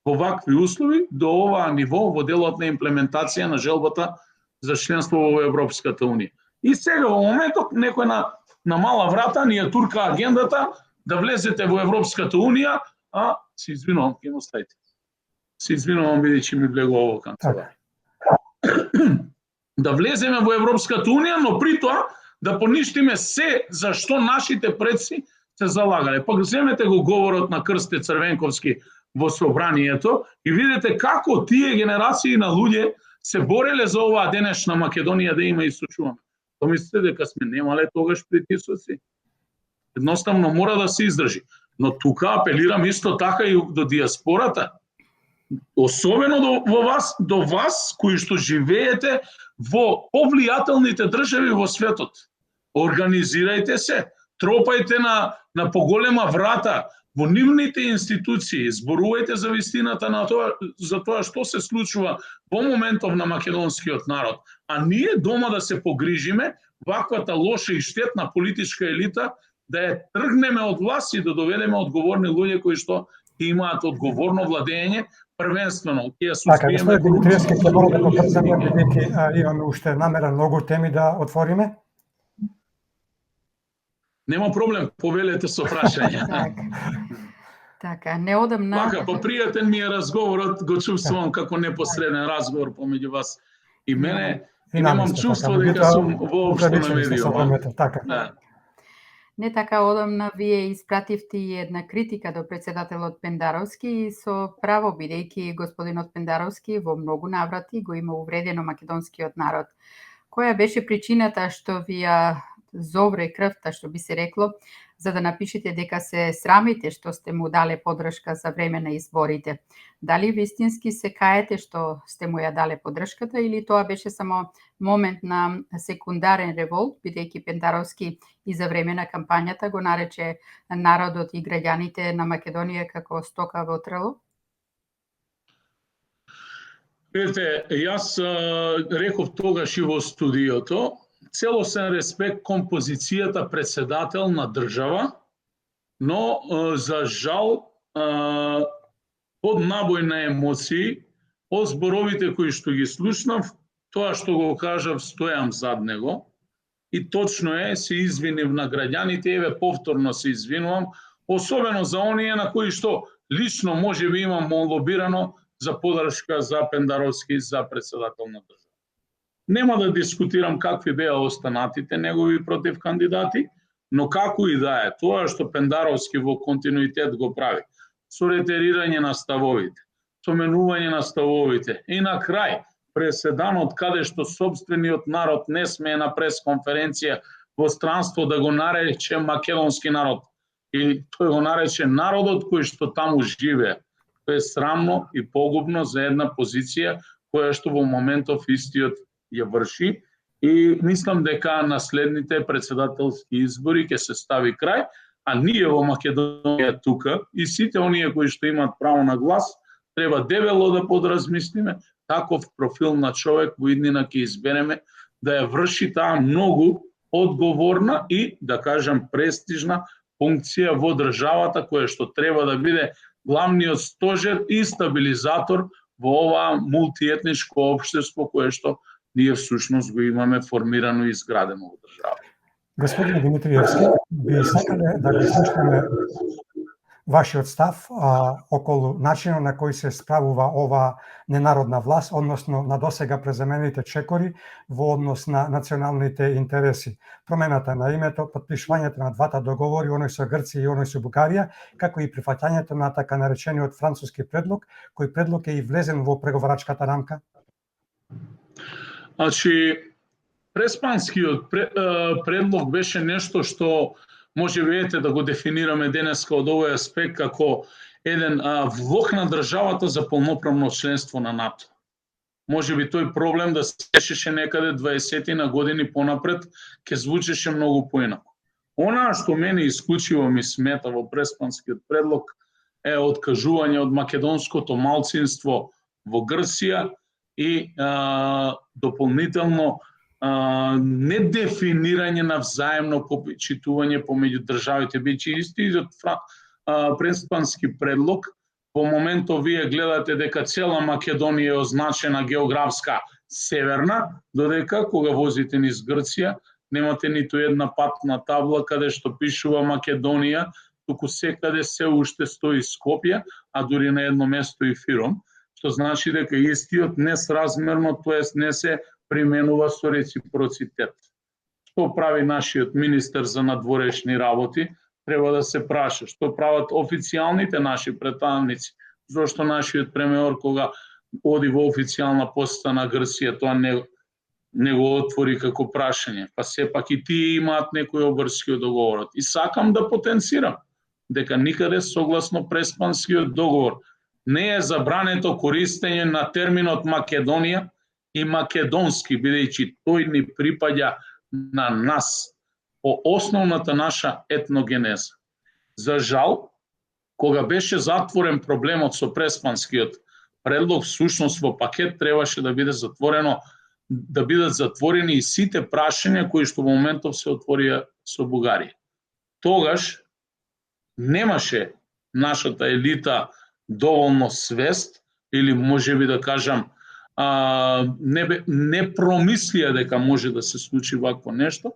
[SPEAKER 3] во вакви услови до оваа ниво во делот на имплементација на желбата за членство во Европската унија. И сега во моментот некој на мала врата ни ја турка агендата да влезете во Европската унија, се извинувам, ќе ме оставите. Се извинувам, бидејќи ми влегува ово канцеларија. Да влеземе во Европската унија, но при тоа да поништиме се за што нашите предци се залагале. Пак земете го говорот на Крсте Црвенковски во собранието и видите како тие генерации на луѓе се бореле за оваа денешна Македонија да има и сочуваме. То мислите дека сме немале тогаш притисоци? Едноставно мора да се издржи. Но тука апелирам исто така и до диаспората. Особено до вас кои што живеете во повлијателните држави во светот. Организирајте се, тропајте на поголема врата во нивните институции, зборувајте за вистината на тоа, за тоа што се случува во моментов на македонскиот народ. А ние дома да се погрижиме ваквата лоша и штетна политичка елита да ја тргнеме од власт и да доведеме одговорни луѓе кои што имаат одговорно владење, првенствено ќе
[SPEAKER 2] суспиеме. Така, господин Димитриевски, ќе мора да побрзаме, бидејќи имаме уште намера многу теми да отвориме.
[SPEAKER 3] Нема проблем, повелете со прашање.
[SPEAKER 1] Така, неодамна...
[SPEAKER 3] Така, попријатен ми е разговорот, го чувствувам како непосреден разговор помеѓу вас и мене, и немам чувство дека сум воопшто на медиума.
[SPEAKER 1] Не така одамна вие испративте и една критика до председателот Пендаровски и со право, бидејќи господинот Пендаровски во многу наврати го има увредено македонскиот народ. Која беше причината што ви ја зовре крвта, што би се рекло, за да напишете дека се срамите што сте му дале подршка за време на изборите? Дали вистински се каете што сте му ја дале подршката или тоа беше само момент на секундарен револт, бидејќи Пендаровски и за време на кампањата го нарече народот и граѓаните на Македонија како стока во трело?
[SPEAKER 3] Видете, јас реков тогаш и во студиото, целосен респект кон позицијата председател на држава, но за жал под набој на емоции, од зборовите кои што ги слушнав, тоа што го кажав стојам зад него и точно е, се извинив на граѓаните, еве повторно се извинувам, особено за оние на кои што лично може би имам лобирано за подршка за Пендаровски за председател на држава. Нема да дискутирам какви беа останатите негови против кандидати, но како и да е, тоа што Пендаровски во континуитет го прави, со ретерирање на ставовите, со менување на ставовите и на крај преседанот каде што сопствениот народ не смее на пресконференција во странство да го нарече македонски народ или тој го нарече народот кој што таму живее. Тоа е срамно и погубно за една позиција која што во моментов истиот ја врши и мислам дека на следните председателски избори ќе се стави крај, а ние во Македонија тука и сите оние кои што имаат право на глас треба дебело да подразмислиме каков профил на човек во иднина ќе избереме да ја врши таа многу одговорна и, да кажам, престижна функција во државата која што треба да биде главниот стожер и стабилизатор во ова мултиетничко општество кое што ние всушност го имаме формирано и изградено во држава.
[SPEAKER 2] Господин Димитриевски, би сакале да го слушнеме вашиот став околу начинот на кој се справува ова ненародна власт, односно на досега преземените чекори во однос на националните интереси. Промената на името, подпишувањето на двата договори, оној со Грција и оној со Бугарија, како и прифаќањето на така наречениот француски предлог, кој предлог е и влезен во преговарачката рамка?
[SPEAKER 3] Значи, преспанскиот предлог беше нешто што може видите да го дефинираме денеска од овој аспект како еден влог на државата за полноправно членство на НАТО. Може би тој проблем да се решеше некаде 20 на години понапред, ќе звучеше многу поинаку. Она што мене исклучиво ми смета во преспанскиот предлог е откажување од македонското малцинство во Грција и дополнително недефинирање на взаемно попичитување помеѓу државите, бидејќи истиот преспански предлог во моментов вие гледате дека цела Македонија е означена географска северна, додека кога возите низ Грција немате ниту една патна табла каде што пишува Македонија туку секаде се уште стои Скопје, а дури на едно место и Фиром, што значи дека истиот несразмерно, тоест не се применува со реципроцитет. Што прави нашиот министер за надворешни работи? Треба да се праша што прават официјалните наши представници. Зошто нашиот премиер кога оди во официјална посета на Грција, тоа не го отвори како прашање. Па сепак и тие имаат некој обврски од договорот. И сакам да потенцирам дека никаде согласно Преспанскиот договор не е забрането користење на терминот Македонија и македонски, бидејќи тој ни припаѓа на нас по основната наша етногенеза. За жал, кога беше затворен проблемот со Преспанскиот предлог, всушност во пакет требаше да биде затворено, да бидат затворени и сите прашања кои што во моментов се отворија со Бугарија. Тогаш немаше нашата елита доволно свест, или можеби да кажам, не промислија дека може да се случи вакво нешто,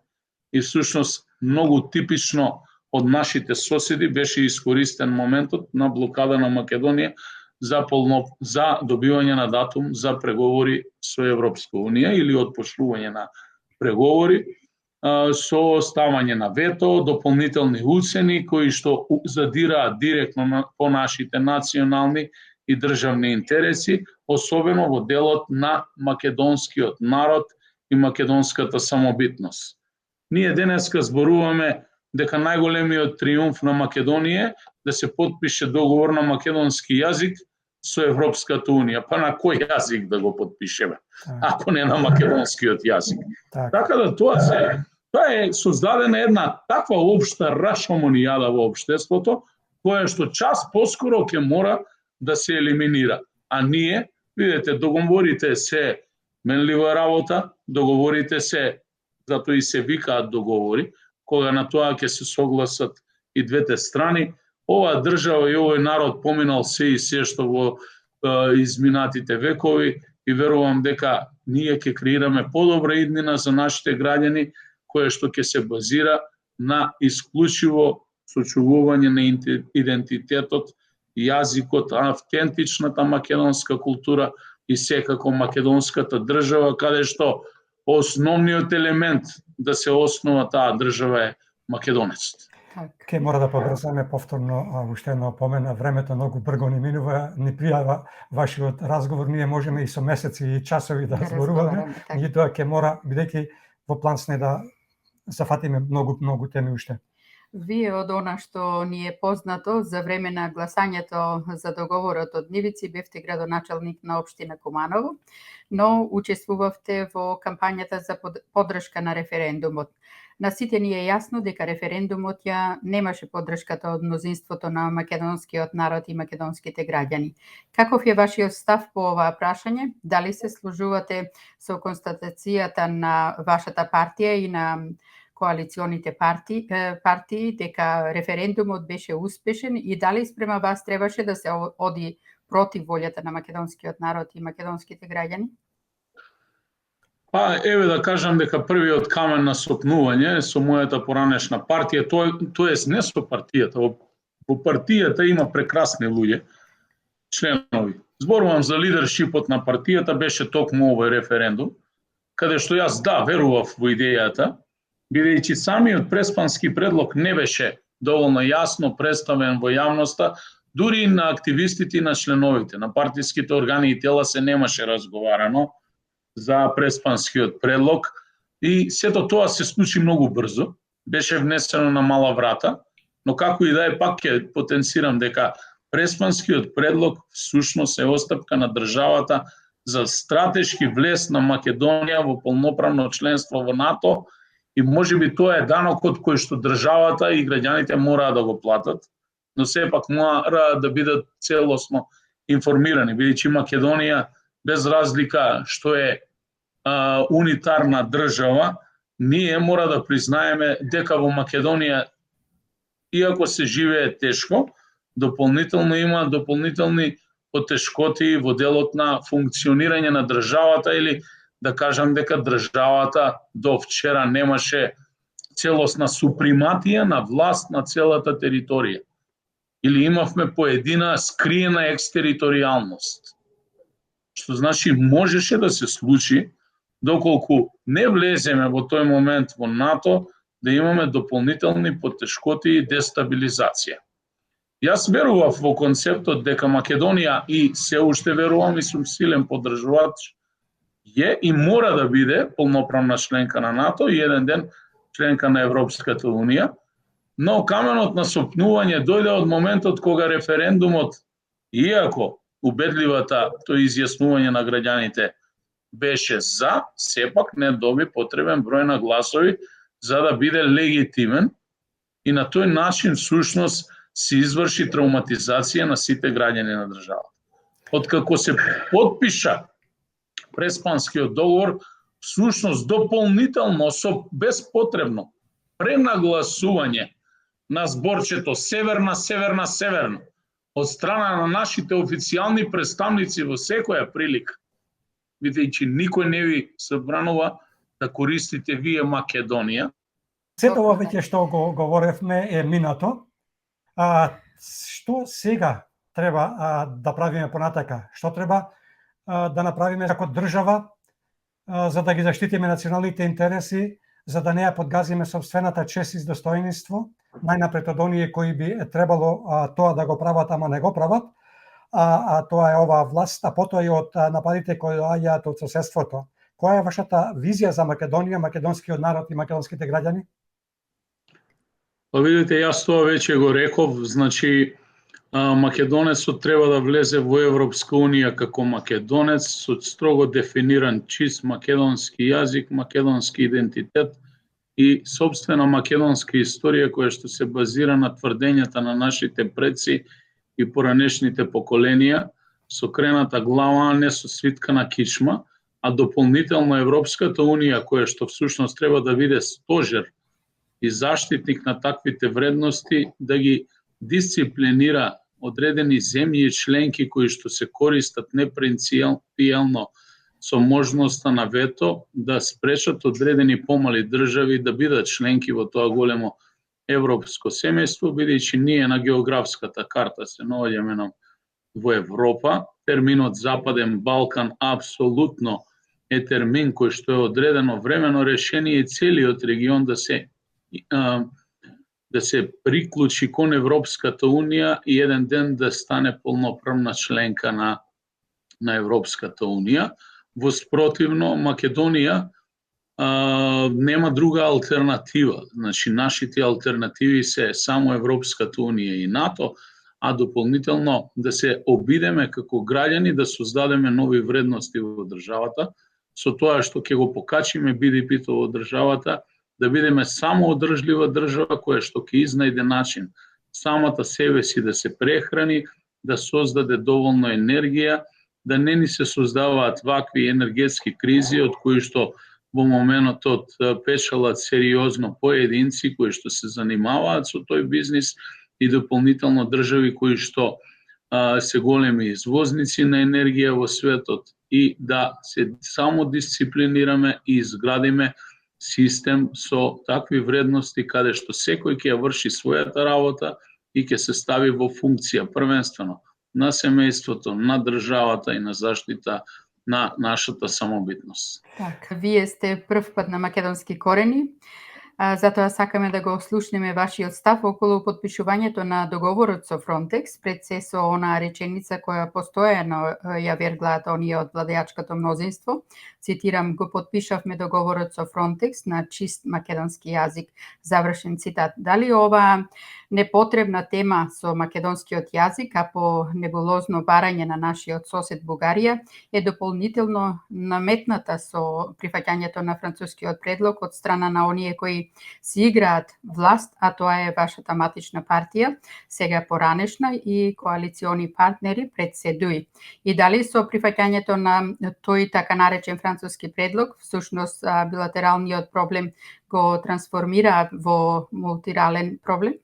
[SPEAKER 3] и всушност многу типично од нашите соседи беше искористен моментот на блокада на Македонија за добивање на датум за преговори со Европска Унија или отпошлување на преговори со ставање на вето, дополнителни уцени кои што задираат директно по нашите национални и државни интереси, особено во делот на македонскиот народ и македонската самобитност. Ние денеска зборуваме дека најголемиот триумф на Македонија е да се потпише договор на македонски јазик со Европската Унија. Па на кој јазик да го потпишеме, ако не на македонскиот јазик? Така да тоа е создадена една таква општа рашомонијада во општеството, која што час поскоро ќе мора да се елиминира. А ние, видите, договорите се менлива работа, договорите се, затоа и се викаат договори, кога на тоа ќе се согласат и двете страни. Оваа држава и овој народ поминал се и се што во изминатите векови и верувам дека ние ќе креираме подобра иднина за нашите граѓани, која што ќе се базира на исклучиво сочувување на идентитетот, јазикот, автентичната македонска култура и секако македонската држава, каде што основниот елемент да се основа таа држава е македонецот.
[SPEAKER 2] Ке мора да побрзаме повторно, уште едно помена, времето многу брго ни минува, ни пријава вашиот разговор, ние можеме и со месеци и часови да зборуваме, меѓутоа ке мора, бидејќи во план сме да зафатиме многу теми уште.
[SPEAKER 1] Вие од она што ни е познато за време на гласањето за договорот од Нивици бевте градоначалник на општина Куманово, но учествувавте во кампањата за поддршка на референдумот. На сите ни е јасно дека референдумот ја немаше поддршката од мнозинството на македонскиот народ и македонските граѓани. Каков е вашиот став по оваа прашање? Дали се служувате со констатацијата на вашата партија и на коалиционите партии дека референдумот беше успешен и дали спрема вас требаше да се оди против волјата на македонскиот народ и македонските граѓани?
[SPEAKER 3] Па, еве да кажам дека првиот камен на сопнување со мојата поранешна партија, тоест не со партијата, во партијата има прекрасни луѓе, членови. Зборувам за лидершипот на партијата, беше токму овој референдум, каде што јас верував во идејата, бидејќи самиот преспански предлог не беше доволно јасно представен во јавноста, дури и на активистите и на членовите, на партиските органи и тела се немаше разговарано за преспанскиот предлог и сето тоа се случи многу брзо, беше внесено на мала врата, но како и да е, пак ќе потенцирам дека преспанскиот предлог всушност е остапка на државата за стратешки влез на Македонија во полноправно членство во НАТО и можеби тоа е данокот кој што државата и граѓаните мораат да го платат, но сепак мора да бидат целосно информирани, бидејќи Македонија без разлика што е унитарна држава, ние мора да признаеме дека во Македонија, иако се живее тешко, дополнително има дополнителни потешкоти во делот на функционирање на државата или да кажам дека државата до вчера немаше целосна суприматија на власт на целата територија. Или имавме поедина скриена екстериторијалност. Што значи можеше да се случи, доколку не влеземе во тој момент во НАТО, да имаме дополнителни потешкоти и дестабилизација. Јас верував во концептот дека Македонија и се уште верувам и сум силен поддржувач е и мора да биде полноправна членка на НАТО и еден ден членка на Европската Унија, но каменот на сопнување дојде од моментот кога референдумот, иако убедливата тој изјаснување на граѓаните беше за, сепак не доби потребен број на гласови за да биде легитимен и на тој начин всушност се изврши травматизација на сите граѓани на државата. Откако се потпиша Преспанскиот договор, всушност дополнително со безпотребно пренагласување на зборчето северна, северна, северна од страна на нашите официјални представници во секоја прилика, бидејќи никој не ви забранува да користите вие Македонија.
[SPEAKER 2] Сето ова веќе што го говоревме е минато. Што сега треба да правиме понатака? Што треба да направиме како држава за да ги заштитиме националните интереси, за да не ја подгазиме собствената чест и достоинство, најнапред од оние кои би требало тоа да го прават, ама не го прават, а тоа е оваа власт, а потоа и од нападите кои доаѓаат од соседството. Која е вашата визија за Македонија, македонскиот народ и македонските граѓани?
[SPEAKER 3] Па видите, јас тоа веќе го реков, значи македонецот треба да влезе во Европска Унија како македонец со строго дефиниран чист македонски јазик, македонски идентитет и собствена македонска историја која што се базира на тврдењата на нашите предци и поранешните поколенија, со крената глава, а не со свиткана кичма, а дополнително Европската Унија која што всушност треба да биде стожер и заштитник на таквите вредности, да ги дисциплинира одредени земји и членки кои што се користат непринципијално со можноста на вето да спречат одредени помали држави да бидат членки во тоа големо европско семејство, бидејќи ние на географската карта се наоѓаме во Европа. Терминот Западен Балкан апсолутно е термин кој што е одредено времено решение и целиот регион да се приклучи кон Европската Унија и еден ден да стане полноправна членка на Европската Унија. Во спротивно, Македонија нема друга алтернатива. Значи, нашите алтернативи се само Европската Унија и НАТО, а дополнително да се обидеме како граѓани да создадеме нови вредности во државата, со тоа што ќе го покачиме BDP-то во државата, да бидеме само одржлива држава која што ќе изнајде начин самата себе си да се прехрани, да создаде доволно енергија, да не ни се создаваат вакви енергетски кризи од кои што во моментот печалат сериозно поединци кои што се занимаваат со тој бизнис и дополнително држави кои што се големи извозници на енергија во светот, и да се само дисциплинираме и изградиме систем со такви вредности каде што секој ќе ја врши својата работа и ќе се стави во функција првенствено на семејството, на државата и на заштита на нашата самобитност.
[SPEAKER 1] Так, вие сте прв пат на македонски корени, затоа сакаме да го слушнеме вашиот став околу потпишувањето на договорот со Frontex, пред се со онаа реченица која постојано ја верглаат оние од владеачкото мнозинство. Цитирам: го потпишавме договорот со Frontex на чист македонски јазик. Завршен цитат. Дали оваа непотребна тема со македонскиот јазик, а по небулозно барање на нашиот сосед Бугарија, е дополнително наметната со прифаќањето на францускиот предлог од страна на оние кои си играат власт, а тоа е вашата матична партија, сега поранешна, и коалициони партнери пред СДУ. И дали со прифаќањето на тој така наречен француски предлог, всушност билатералниот проблем го трансформира во мултирален проблем?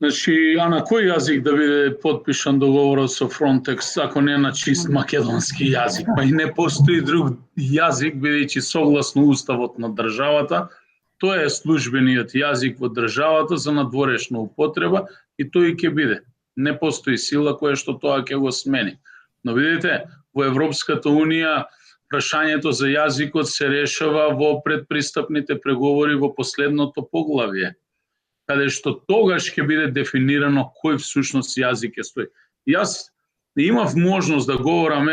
[SPEAKER 3] Значи, а на кој јазик да биде подпишан договорот со Frontex, ако не на чист македонски јазик? Па и не постои друг јазик, бидејќи согласно уставот на државата, тоа е службениот јазик во државата за надворешна употреба и тој ќе биде. Не постои сила која што тоа ќе го смени. Но видите, во Европската унија прашањето за јазикот се решава во предпристапните преговори во последното поглавје, каде што тогаш ќе биде дефинирано кој всушност јазик е стои. Јас имав можност да говорам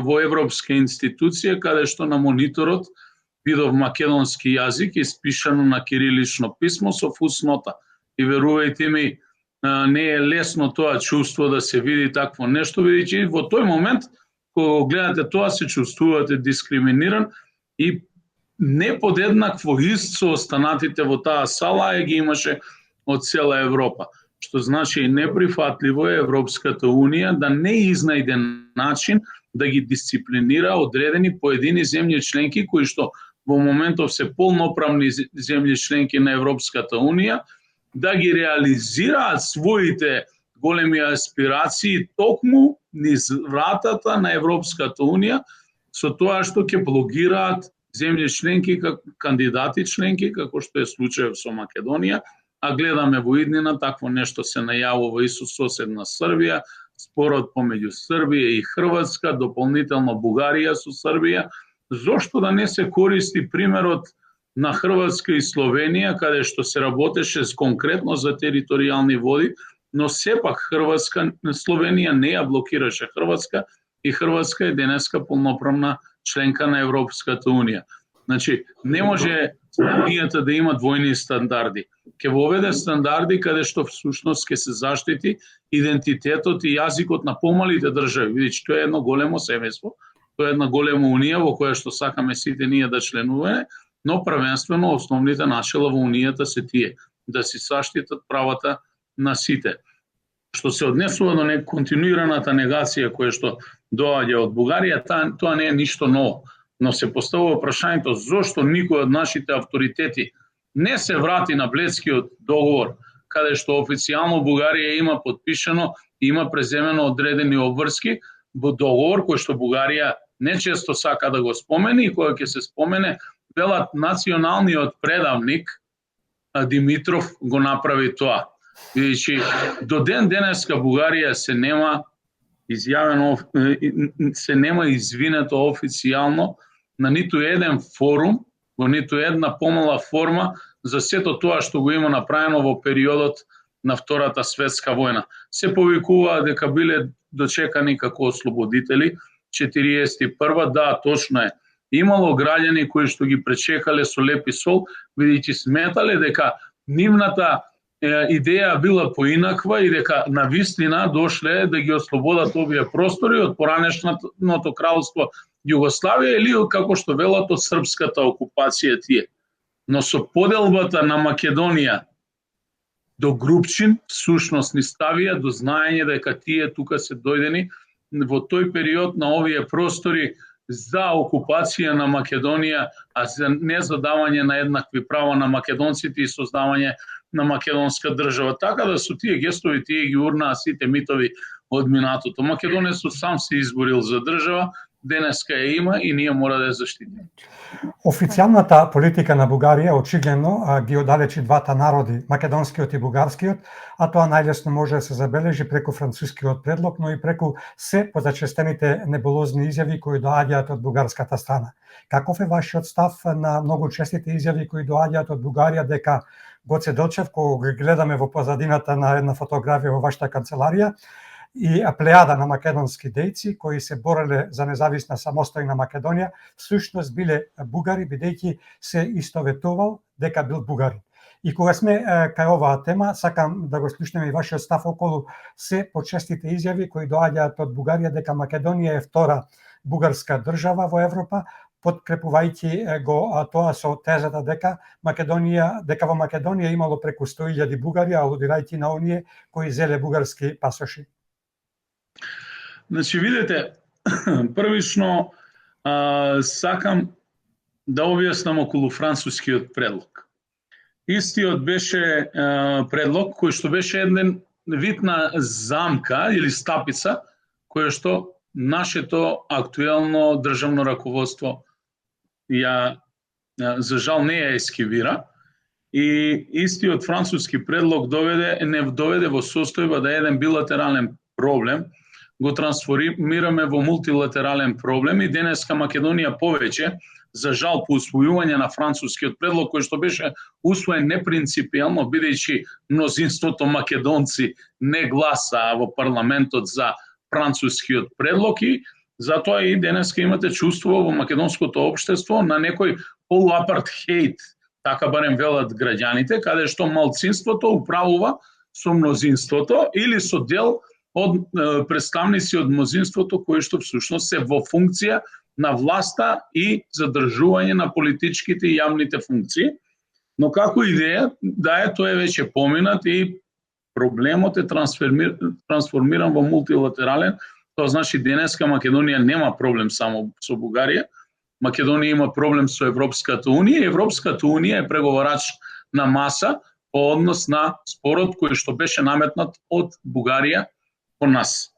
[SPEAKER 3] во европска институција, каде што на мониторот видов македонски јазик испишано на кирилично писмо со фуснота. И верувајте ми, не е лесно тоа чувство да се види такво нешто, бидејќи во тој момент кога гледате тоа се чувствувате дискриминиран и не подеднакво ист со останатите во таа сала, а ги имаше од цела Европа. Што значи неприфатливо е Европската унија да не изнајде начин да ги дисциплинира одредени поедини земји членки кои што во моментов се полноправни земји членки на Европската унија, да ги реализираат своите големи аспирации токму низ вратата на Европската унија, со тоа што ќе блокираат земји членки, кандидати членки, како што е случајот со Македонија, а гледаме во иднина такво нешто се најавува и со соседна Србија, спорот помеѓу Србија и Хрватска, дополнително Бугарија со Србија. Зошто да не се користи примерот на Хрватска и Словенија, каде што се работеше конкретно за територијални води, но сепак Словенија не ја блокираше Хрватска и Хрватска е денеска полноправна членка на Европската унија. Значи, не може унијата да има двојни стандарди. Ке воведе стандарди каде што всушност ке се заштити идентитетот и јазикот на помалите држави, бидејќи тоа е едно големо семејство, тоа е една голема унија во која што сакаме сите ние да членуваме, но првенствено основните начела во унијата се тие, да си заштитат правата на сите. Што се однесува до континуираната негација која што доаѓа од Бугарија, тоа не е ништо ново, но се поставува прашањето зошто никој од нашите авторитети не се врати на Бледскиот договор, каде што официјално Бугарија има подпишано и има преземено одредени обврски во договор кој што Бугарија нечесто сака да го спомени и кој ќе се спомене, велат националниот предавник Димитров го направи тоа. Бидејќи до ден денеска Бугарија се нема извинето официјално на ниту еден форум, во ниту една помала форма за сето тоа што го има направено во периодот на Втората светска војна. Се повикуваа дека биле дочекани како ослободители 41-а, да, точно е. Имало граѓани кои што ги пречекале со леп и сол, бидејќи сметале дека нивната идеја била поинаква и дека на вистина дошле да ги ослободат овие простори од поранешното кралство Југославија или како што велат од српската окупација тие. Но со поделбата на Македонија до Групчин, всушност ни ставија до знаење дека тие тука се дојдени во тој период на овие простори за окупација на Македонија, а за незадавање на еднакви права на македонците и создавање на македонска држава. Така да со тие гестови тие ги урнаа сите митови од минатото. Македонецот сам се изборил за држава, денеска ја има и ние мора да ја заштитиме.
[SPEAKER 2] Официјалната политика на Бугарија очигледно ги оддалечи двата народи, македонскиот и бугарскиот, а тоа најлесно може да се забележи преку францускиот предлог, но и преку се позачестените небулозни изјави кои доаѓаат од бугарската страна. Каков е вашиот став на многу честите изјави кои доаѓаат од Бугарија дека Гоце Делчев, кога го гледаме во позадината на една фотографија во вашата канцеларија, и плејада на македонски дејци кои се бореле за независна самостојна Македонија, всушност биле бугари, бидејќи се истоветувал дека бил бугарин. И кога сме кај оваа тема, сакам да го слушнеме и вашиот став околу се почестите изјави кои доаѓаат од Бугарија дека Македонија е втора бугарска држава во Европа, подкрепувајќи го тоа со тезата дека во Македонија имало преку 100.000 бугари, алудирајќи на оние кои зеле бугарски пасоши.
[SPEAKER 3] Значи, видите, првично сакам да објаснам околу францускиот предлог. Истиот беше предлог кој што беше еден вид на замка или стапица која што нашето актуелно државно раководство ја за жал не ја ескивира и истиот француски предлог не доведе во состојба да еден билатерален проблем го трансформираме во мултилатерален проблем и денеска Македонија повеќе, за жал по усвојување на францускиот предлог, кој што беше усвоен непринципијално, бидејќи мнозинството македонци не гласаа во парламентот за францускиот предлог и затоа и денеска имате чувство во македонското општество на некој полуапартхејт, така барем велат граѓаните, каде што малцинството управува со мнозинството или со дел од представници од мнозинството кои што всушност се во функција на власта и задржување на политичките и јавните функции. Но како идеја, да е, тој е веќе поминат и проблемот е трансформиран во мултилатерален. Тоа значи денеска Македонија нема проблем само со Бугарија. Македонија има проблем со Европската унија и Европската унија е преговорач на маса по однос на спорот кој што беше наметнат од Бугарија по нас.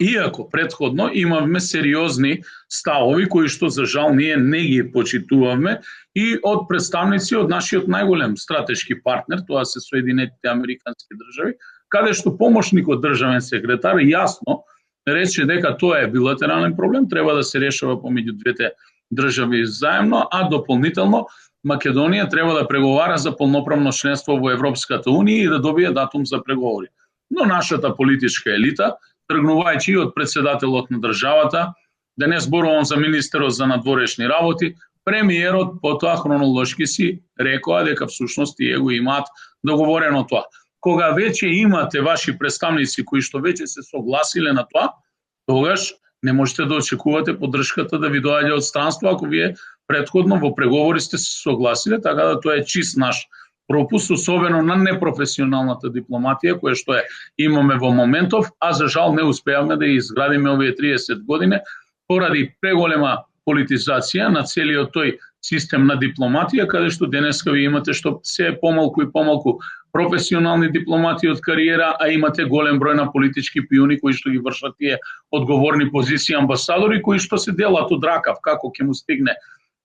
[SPEAKER 3] Иако претходно имавме сериозни ставови кои што за жал ние не ги почитувавме и од представници од нашиот најголем стратешки партнер, тоа се Соединетите Американски држави, каде што помошникот државен секретар јасно рече дека тоа е билатерален проблем, треба да се решава помеѓу двете држави заедно, а дополнително Македонија треба да преговара за полноправно членство во Европската унија и да добие датум за преговори. Но нашата политичка елита, тргнувајќи од председателот на државата, да не зборувам за министерот за надворешни работи, премиерот потоа хронолошки си рекоа дека всушност тие го имаат договорено тоа. Кога веќе имате ваши представници кои што веќе се согласиле на тоа, тогаш не можете да очекувате поддршката да ви доаѓа од странство ако вие претходно во преговори сте се согласиле, така да тоа е чист наш пропуст, особено на непрофесионалната дипломатија која што имаме во моментов, а за жал не успеавме да изградиме овие 30 години поради преголема политизација на целиот тој систем на дипломатија, каде што денеска ви имате што се помалку и помалку професионални дипломати од кариера, а имате голем број на политички пиони кои што ги вршат тие одговорни позиции амбасадори кои што се делат од ракав како ќе му стигне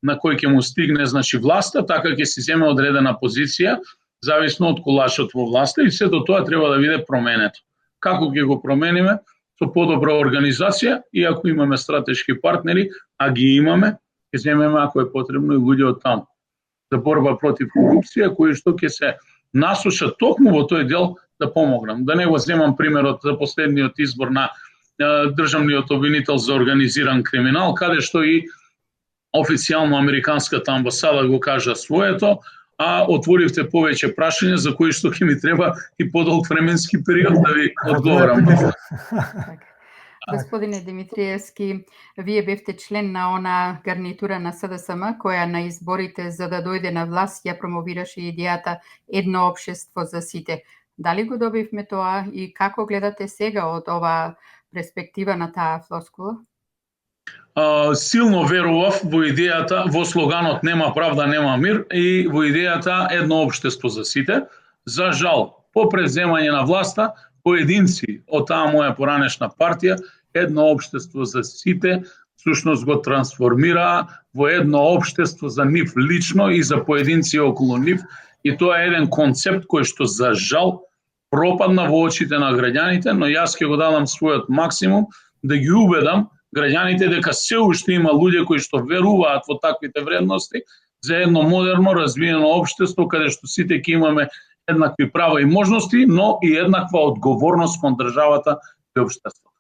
[SPEAKER 3] на кој ќе му стигне значи власта, така ќе се земе одредена позиција зависно од колашот во власта и сето тоа треба да биде променето. Како ќе го промениме? Со подобра организација и ако имаме стратешки партнери, а ги имаме, ќе земеме ако е потребно и луѓе од таму за борба против корупција кои што ќе се насушат токму во тој дел да помогнам. Да не го земам примерот за последниот избор на државниот обвинител за организиран криминал, каде што и официјално американската амбасада го кажа своето, а отворивте повеќе прашања за кои што ќе ми треба и подолг временски период да ви одговорам.
[SPEAKER 1] Господине Димитриевски, вие бевте член на она гарнитура на СДСМ која на изборите за да дојде на власт ја промовираше идејата едно општество за сите. Дали го добивме тоа и како гледате сега од ова перспектива на таа флоскула?
[SPEAKER 3] Силно верував во идејата, во слоганот нема правда, нема мир и во идејата едно општество за сите. За жал, по преземање на власта, поединци од таа моја поранешна партија, едно општество за сите, всушност го трансформираа во едно општество за нив лично и за поединци околу нив. И тоа е еден концепт кој што за жал пропадна во очите на граѓаните, но јас ќе го дадам својот максимум да ги убедам граѓаните дека се уште има луѓе кои што веруваат во таквите вредности за едно модерно развиено општество каде што сите ќе имаме еднакви права и можности, но и еднаква одговорност кон државата и општеството.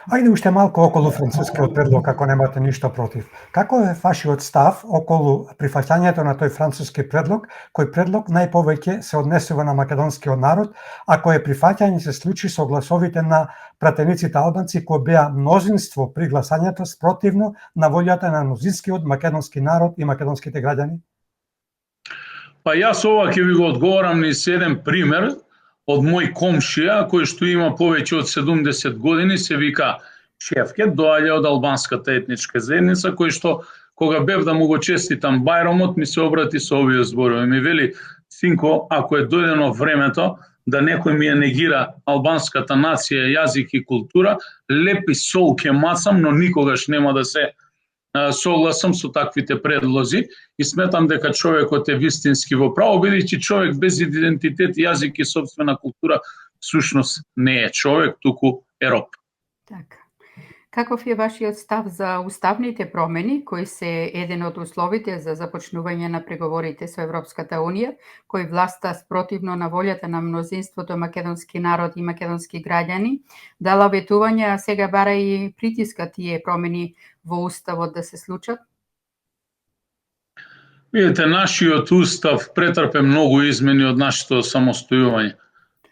[SPEAKER 2] Ајде уште малку околу францускиот предлог, ако немате ништо против. Како е вашиот став околу прифаќањето на тој француски предлог, кој предлог најповеќе се однесува на македонскиот народ, а кој прифаќање се случи со гласовите на пратениците албанци кои беа мнозинство при гласањето спротивно на волјата на мнозинскиот македонски народ и македонските граѓани?
[SPEAKER 3] Па јас ова ќе ви го одговорам низ еден пример од мој комшија, кој што има повеќе од 70 години, се вика Шефке, доаѓа од албанската етничка заедница, кој што Кога бев да му го честитам Бајрамот, ми се обрати со овие зборови. Ми вели: синко, ако е дојдено времето да некој ми ја негира албанската нација, јазик и култура, лепи сол ќе мацам, но никогаш нема да се согласам со таквите предлози и сметам дека човекот е вистински во право, бидејќи човек без идентитет, јазик и сопствена култура всушност не е човек, туку е роб.
[SPEAKER 1] Така. Каков е вашиот став за уставните промени, кои се еден од условите за започнување на преговорите со Европската Унија, кои власта спротивно на волјата на мнозинството македонски народ и македонски граѓани дала ветување, а сега бара и притиска тие промени во уставот да се случат?
[SPEAKER 3] Видите, нашиот устав претрпе многу измени од нашето самостојување.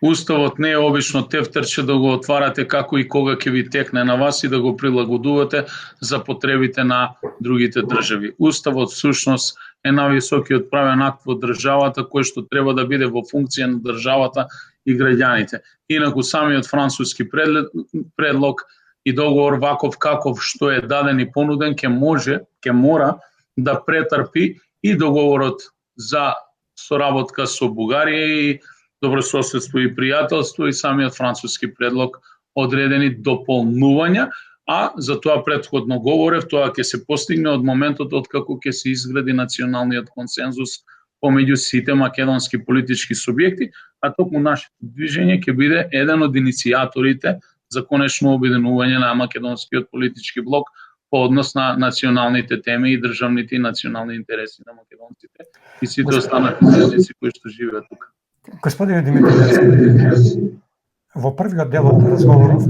[SPEAKER 3] Уставот не е обично тефтерче да го отварате како и кога ќе ви текне на вас и да го прилагодувате за потребите на другите држави. Уставот всушност е највисокиот правен акт во државата кој што треба да биде во функција на државата и граѓаните. Инаку самиот француски предлог и договор ваков каков што е даден и понуден ќе мора да претрпи и договорот за соработка со Бугарија и добрососедство и пријателство и самиот француски предлог одредени дополнувања, а за тоа претходно говорев, тоа ќе се постигне од моментот од како ќе се изгради националниот консензус помеѓу сите македонски политички субјекти, а токму нашето движење ќе биде еден од иницијаторите за конечно обединување на македонскиот политички блок по однос на националните теми и државните и национални интереси на македонците и сите останати заедници кои што живеат тука.
[SPEAKER 2] Господине Димитриевски, во првиот дел од разговоров,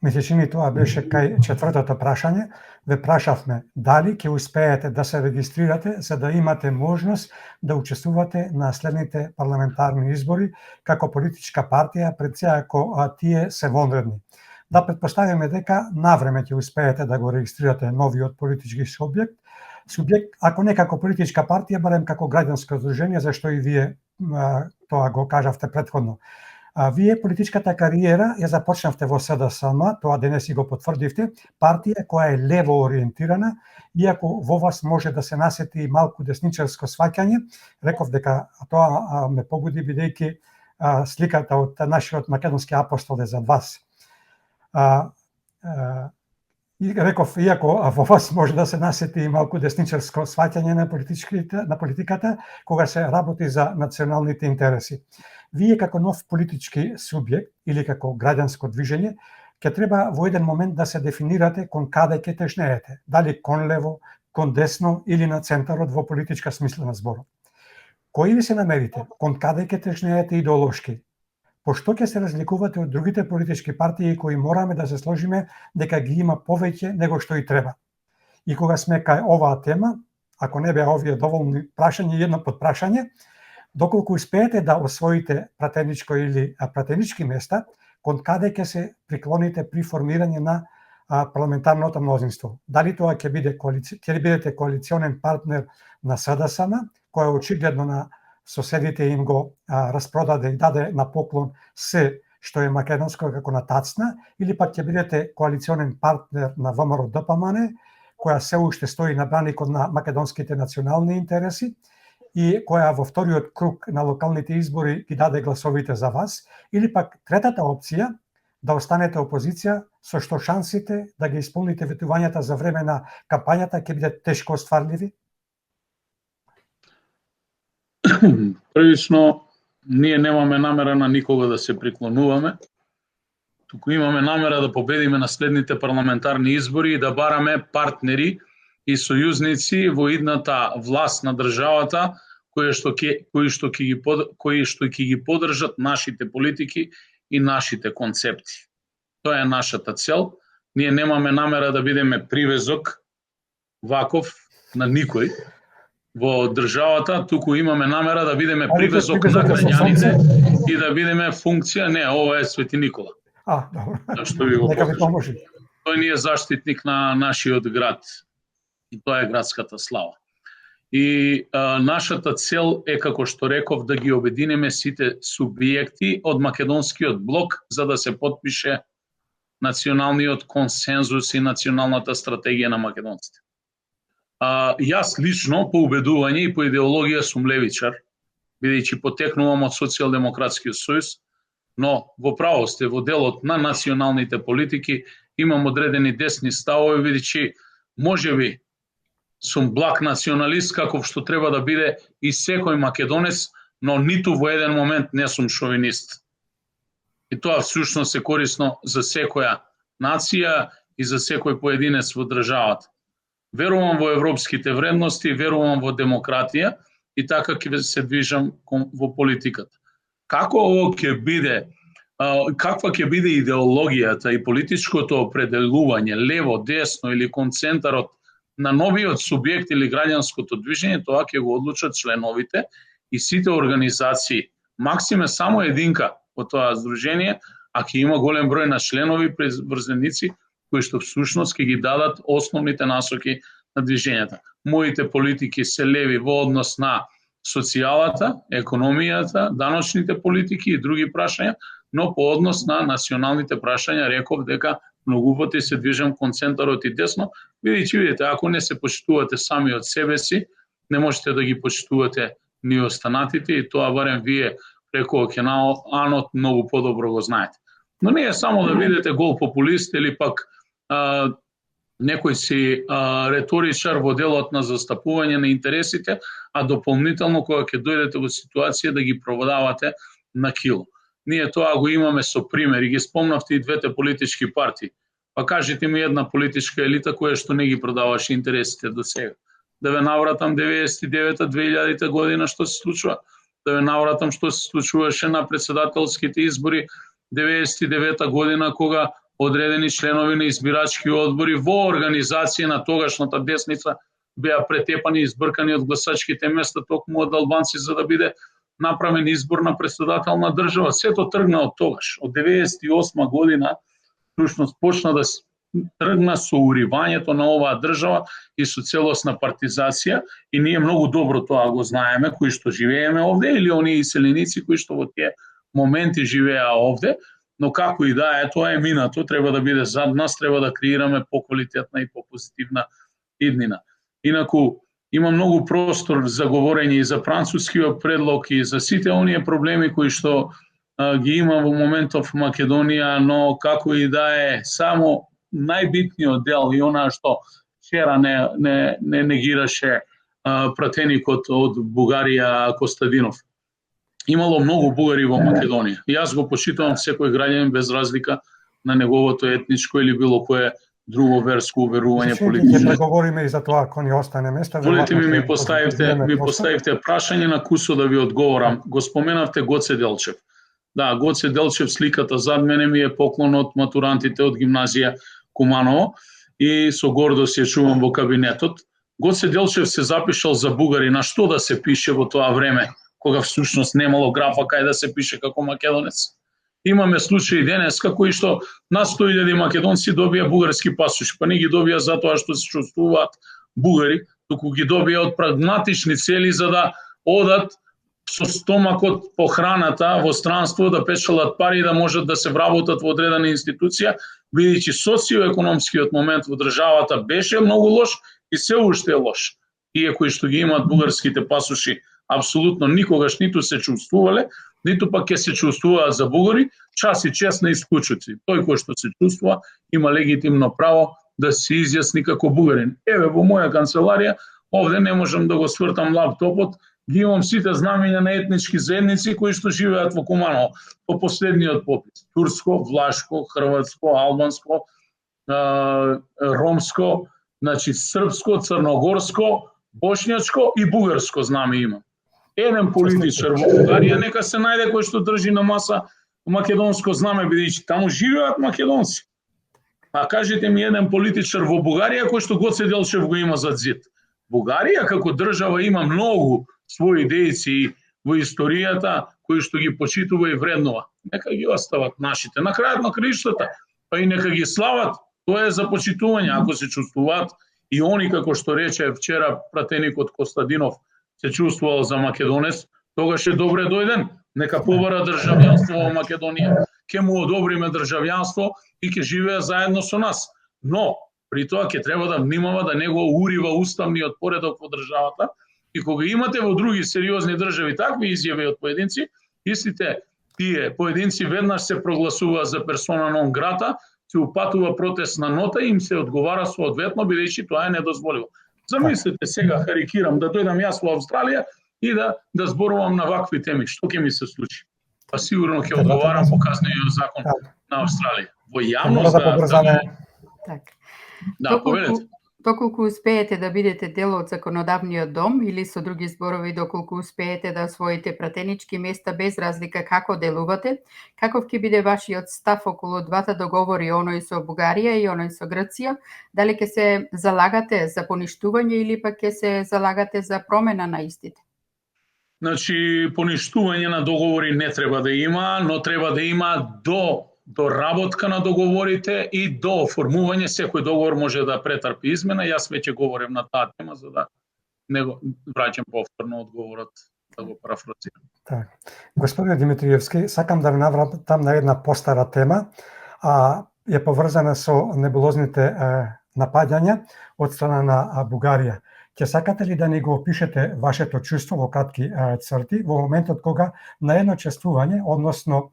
[SPEAKER 2] ми се чини тоа беше кај четвртото прашање, ве прашавме дали ќе успеете да се регистрирате за да имате можност да учествувате на следните парламентарни избори како политичка партија пред се ако тие се вонредни. Да предпоставиме дека навреме ќе успеете да го регистрирате новиот политички субјект, ако не како политичка партија, барем како граѓанско здружение, зашто и вие тоа го кажавте претходно. Вие политичката кариера ја започнавте во СДСМ, тоа денес и го потврдивте, партија која е лево ориентирана, иако во вас може да се насети и малку десничарско сваќање, реков дека тоа ме побуди бидејќи сликата од нашиот македонски апостол е за вас. И реков, иако во вас може да се насети и малку десничарско сваќање на политиката, кога се работи за националните интереси. Вие како нов политички субјект или како граѓанско движење, ќе треба во еден момент да се дефинирате кон каде ќе тежнеете, дали кон лево, кон десно или на центарот во политичка смисла на зборот. Кои ви се намерите, кон каде ќе тежнеете идеолошки? Пошто ќе се разликувате од другите политички партии кои мораме да се сложиме дека ги има повеќе него што и треба. И кога сме кај оваа тема, ако не беа овие доволни прашања, едно подпрашање, доколку успеете да освоите пратеничко или пратенички места, кон каде ќе се приклоните при формирање на парламентарното мнозинство. Дали тоа ќе бидете коалиционен партнер на СДСМ, која очигледно на соседите им го распродаде и даде на поклон се што е македонско како на тацна, или пак ќе бидете коалиционен партнер на ВМРО ДПМН, која се уште стои на браникот на македонските национални интереси и која во вториот круг на локалните избори ги даде гласовите за вас, или пак третата опција да останете опозиција со што шансите да ги исполните ветувањата за време на кампањата ќе бидат тешко остварливи?
[SPEAKER 3] Првично, ние немаме намера на никога да се приклонуваме, туку имаме намера да победиме на следните парламентарни избори и да бараме партнери и сојузници во идната власт на државата, кои што ќе ги поддржат нашите политики и нашите концепти. Тоа е нашата цел. Ние немаме намера да бидеме привезок ваков на никој во државата, туку имаме намера да бидеме привезок на граѓаните и да бидеме функција. Не, ова е Свети Никола.
[SPEAKER 2] Добро.
[SPEAKER 3] Што ви го
[SPEAKER 2] Нека ви поможи.
[SPEAKER 3] Тој ни е заштитник на нашиот град. И тоа е градската слава. И нашата цел е, како што реков, да ги обединеме сите субјекти од македонскиот блок за да се потпише националниот консензус и националната стратегија на македонците. Јас лично по убедување и по идеологија сум левичар, бидејќи потекнувам од Социјалдемократскиот сојуз, но во право сте, во делот на националните политики имам одредени десни ставови, бидејќи можеби сум благ националист каков што треба да биде и секој македонец, но ниту во еден момент не сум шовинист. И тоа всушност е корисно за секоја нација и за секој поединец во државата. Верувам во европските вредности, верувам во демократија и така ќе се движам во политиката. Како ово ќе биде, каква ќе биде идеологијата и политичкото определување, лево, десно или концентарот на новиот субјект или граѓанското движење, тоа ќе го одлучат членовите и сите организации. Максиме само единка од тоа здружение, а ќе има голем број на членови приврзеници кои што всушност ќе ги дадат основните насоки на движењата. Моите политики се леви во однос на социјалата, економијата, даночните политики и други прашања, но по однос на националните прашања реков дека многу пати се движам концентарот и десно, бидејќи видите, ако не се почитувате сами од себе си, не можете да ги почитувате ни останатите и тоа барем вие преку океанот многу подобро го знаете. Но не е само да видите гол популист или пак некој си реторичар во делот на застапување на интересите, а дополнително кога ќе дојдете во ситуација да ги продавате на кило. Ние тоа го имаме со примери, ги спомнавте и двете политички партии. Па кажете ми една политичка елита која што не ги продаваше интересите до сега. Да ве навратам 99-2000 година што се случува, да ве навратам што се случуваше на председателските избори 99 година кога одредени членови на избирачки одбори во организација на тогашната десница беа претепани и избркани од гласачките места токму од албанци за да биде направен избор на председател на држава. Сето тргна од тогаш. Од 98 година всушност почна да тргна со уривањето на оваа држава и со целосна партизација и ние многу добро тоа го знаеме кои што живееме овде или оние иселеници кои што во тие моменти живеа овде. Но како и да е, тоа е минато, треба да биде зад нас, треба да креираме поквалитетна и попозитивна иднина. Инаку, има многу простор за говорење и за францускиот предлог и за сите оние проблеми кои што ги има во моментов Македонија, но како и да е, само најбитниот дел и она што вчера не негираше пратеникот од Бугарија Костадинов. Имало многу бугари во Македонија. Јас го почитувам секој граѓанин без разлика на неговото етничко или било кое друго верско уверување политичко.
[SPEAKER 2] Ќе говориме и за тоа ако ни остане место.
[SPEAKER 3] Волете ми поставивте прашање на кусо да ви одговорам. Го споменавте Гоце Делчев. Да, Гоце Делчев, сликата зад мене ми е поклон од матурантите од гимназија Куманово и со гордост ја чувам во кабинетот. Гоце Делчев се запишал за бугари, на што да се пише во тоа време, кога всушност немало графа кај да се пише како македонец. Имаме случаи денеска кои што на 100.000 македонци добија бугарски пасоши, па не ги добија затоа што се чувствуваат бугари, туку ги добија од прагматични цели за да одат со стомакот по храната во странство да печелат пари да можат да се вработат во одредена институција, бидејќи социоекономскиот момент во државата беше многу лош и се уште е лош. Тие кои што ги имаат бугарските пасоши апсолутно никогаш ниту се чувствувале, ниту пак ќе се чувствуваат за бугари, час и чест на исклучоци. Тој кој што се чувствува има легитимно право да се изјасни како бугарин. Еве во моја канцеларија, овде не можам да го свртам лаптопот, ги имам сите знамења на етнички заедници кои што живеат во Куманово по последниот попис. Турско, влашко, хрватско, албанско, ромско, значи српско, црногорско, бошњачко и бугарско знаме имам. Еден политичар во Бугарија нека се најде кој што држи на маса македонско знаме, бидејќи таму живеат македонци. А кажете ми еден политичар во Бугарија кој што Гоце Делчев го има зад зид. Бугарија како држава има многу своји дејци во историјата кои што ги почитува и вреднува. Нека ги остават нашите. На крајот на краиштата, па и нека ги слават. Тоа е за почитување, ако се чувствуваат и они како што рече вчера пратеникот Костадинов се чувствувал за македонец, тогаш е добре дојден. Нека побара државјанство во Македонија. Ке му одобриме државјанство и ќе живее заедно со нас. Но При тоа ќе треба да внимава да не го урива уставниот поредок во државата. И кога имате во други сериозни држави такви изјави од поединци, истите тие поединци веднаш се прогласува за персона нон грата, се упатува протестна нота и им се одговара соодветно, бидејќи тоа е недозволиво. Замислете сега, карикирам, да дојдам јас во Австралија и да зборувам на вакви теми. Што ќе ми се случи? Па сигурно ќе одговарам по казниот закон на Австралија. Во јавност
[SPEAKER 1] да повелете. Доколку успеете да бидете дел од законодавниот дом или со други зборови доколку успеете да освоите пратенички места без разлика како делувате, каков ќе биде вашиот став околу двата договори, оној со Бугарија и оној со Грција? Дали ќе се залагате за поништување или пак ќе се залагате за промена на истите?
[SPEAKER 3] Значи, поништување на договори не треба да има, но треба да има до работка на договорите и до оформување. Секој договор може да претрпи измена. Јас веќе говорим на таа тема, за да не го враќам повторно одговорот, да го парафразирам.
[SPEAKER 2] Так. Господин Димитриевски, сакам да навратам на една постара тема, е поврзана со небулозните напаѓања од страна на Бугарија. Ќе сакате ли да ни го опишете вашето чувство во кратки црти во моментот кога на едно чествување, односно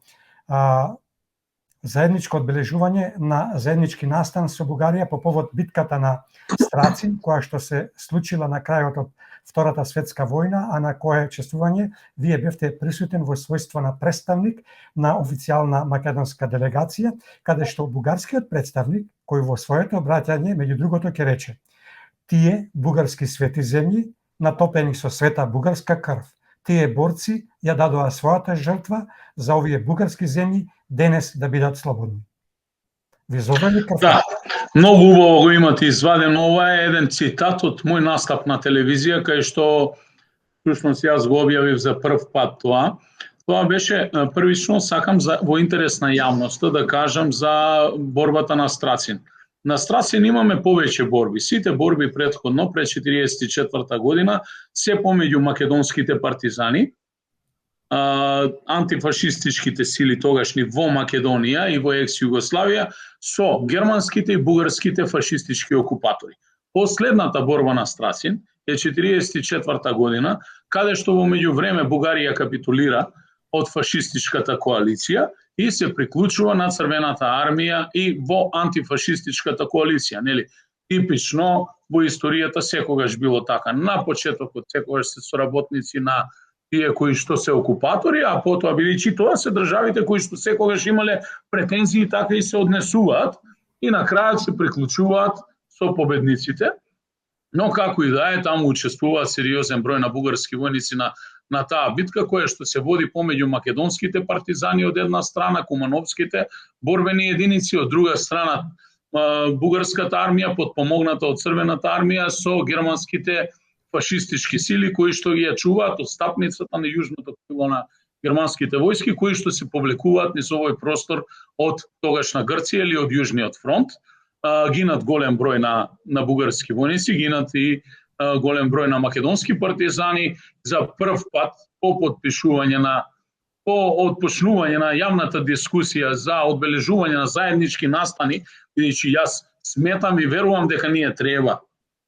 [SPEAKER 2] заедничко одбележување на заеднички настан со Бугарија по повод битката на Страцин, која што се случила на крајот од Втората светска војна, а на кое чествување вие бевте присутен во својство на представник на официјална македонска делегација, каде што бугарскиот представник, кој во своето обраќање меѓу другото ќе рече: тие бугарски свети земји, натопени со света бугарска крв, тие борци ја дадоа својата жртва за овие бугарски земји денес да бидат слободни. Ви зовели крв?
[SPEAKER 3] Да, многу убаво го имате извадено. Ова е еден цитат од мој настап на телевизија, кај што всушност јас го објавив за прв пат тоа. Тоа беше првично, сакам во интерес на јавноста да кажам за борбата на Страцин. На Страцин имаме повеќе борби. Сите борби претходно, пред 1944 година, се помеѓу македонските партизани, антифашистичките сили тогашни во Македонија и во екс-Југославија со германските и бугарските фашистички окупатори. Последната борба на Страцин е 1944 година, каде што во меѓувреме Бугарија капитулира од фашистичката коалиција и се приклучува на Црвената армија и во антифашистичката коалиција. Нели? Типично во историјата секогаш било така. На почетокот секогаш се соработници на тие кои што се окупатори, а потоа бидејќи тоа се државите кои што секогаш имале претензии, така и се однесуваат и на крајот се приклучуваат со победниците. Но како и да е, таму учествуваат сериозен број на бугарски војници на таа битка, која што се води помеѓу македонските партизани од една страна, кумановските борбени единици, од друга страна бугарската армија потпомогната од Црвената армија со германските фашистички сили кои што ги ја чуваат од стапницата на јужното крило на германските војски, кои што се повлекуваат низ овој простор од тогашна Грција или од Јужниот фронт. Гинат голем број на бугарски војници, гинат и голем број на македонски партизани. За прв пат по отпочнување на јавната дискусија за одбележување на заеднички настани, бидејќи јас сметам и верувам дека ние треба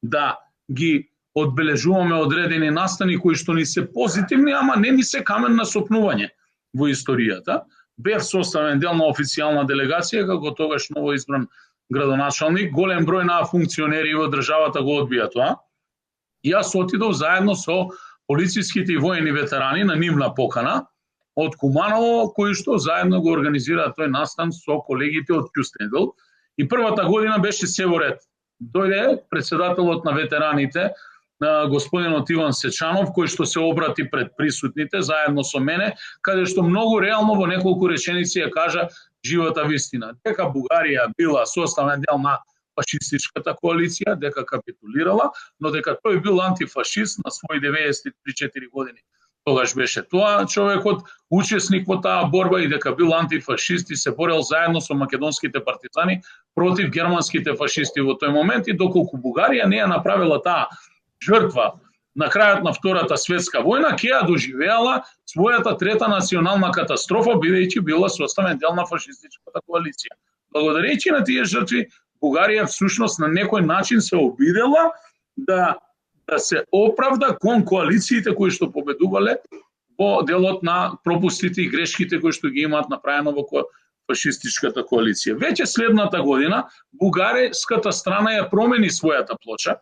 [SPEAKER 3] да ги одбележуваме одредени настани кои што ни се позитивни, ама не ни се камен на сопнување во историјата. Бев составен дел на официјална делегација како тогаш новоизбран градоначалник, голем број на функционери во државата го одбија тоа. Јас отидов заедно со полициските и воени ветерани на нивна покана од Куманово, кои што заедно го организираат тој настан со колегите од Кюстендел. И првата година беше се во ред. Дојде председателот на ветераните, господинот Иван Сечанов, кој што се обрати пред присутните заедно со мене, каде што многу реално во неколку реченици ја кажа живата вистина, дека Бугарија била составен дел на фашистичката коалиција, дека капитулирала, но дека тој бил антифашист на своји 93 години. Тогаш беше тоа човекот, учесник во таа борба и дека бил антифашист и се борел заедно со македонските партизани против германските фашисти во тој момент, и доколку Бугарија не ја направила таа жртва на крајот на Втората светска војна, ќе ја доживеала својата трета национална катастрофа, бидејќи била составен дел на фашистичката коалиција. Благодарејќи на тие жртви, Бугарија всушност на некој начин се обидела да се оправда кон коалициите кои што победувале во делот на пропустите и грешките кои што ги имаат направено во фашистичката коалиција. Веќе следната година бугарската страна ја промени својата плоча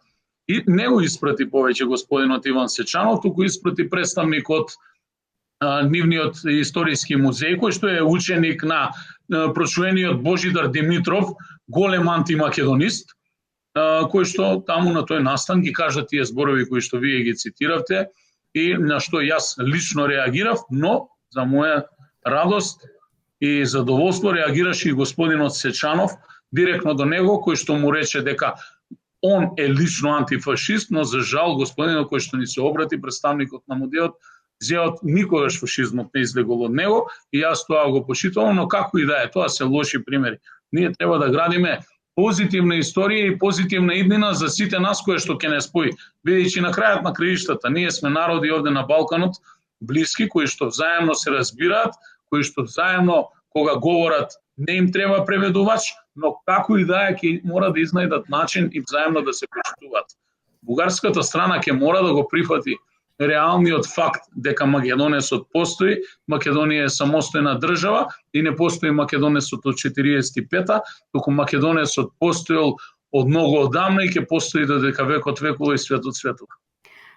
[SPEAKER 3] и не го испрати повеќе господинот Иван Сечанов, туку испрати представник од нивниот историски музеј, кој што е ученик на прочуениот Божидар Димитров, голем антимакедонист, кој што таму на тој настан ги кажа тие зборови кои што вие ги цитиравте и на што јас лично реагирав, но за моја радост и задоволство реагираше и господинот Сечанов директно до него, кој што му рече дека он е лично антифашист, но за жал господинот кој што ни се обрати, представникот на музеот, зеот никогаш фашизмот не излегол од него и јас тоа го почитувам, но како и да е, тоа се лоши примери. Ние треба да градиме позитивна историја и позитивна иднина за сите нас кои што ќе не спои. Бидејќи на крајот на краиштата ние сме народи овде на Балканот, блиски, кои што заедно се разбираат, кои што заедно кога говорат не им треба преведувач, но како и да е ќе мора да изнајдат начин и заедно да се почитуваат. Бугарската страна ќе мора да го прифати реалниот факт дека Македонесот постои, Македонија е самостојна држава и не постои Македонесот од 45-та, туку Македонесот постоел од многу одамна и ќе постои додека векот векува и светот светува.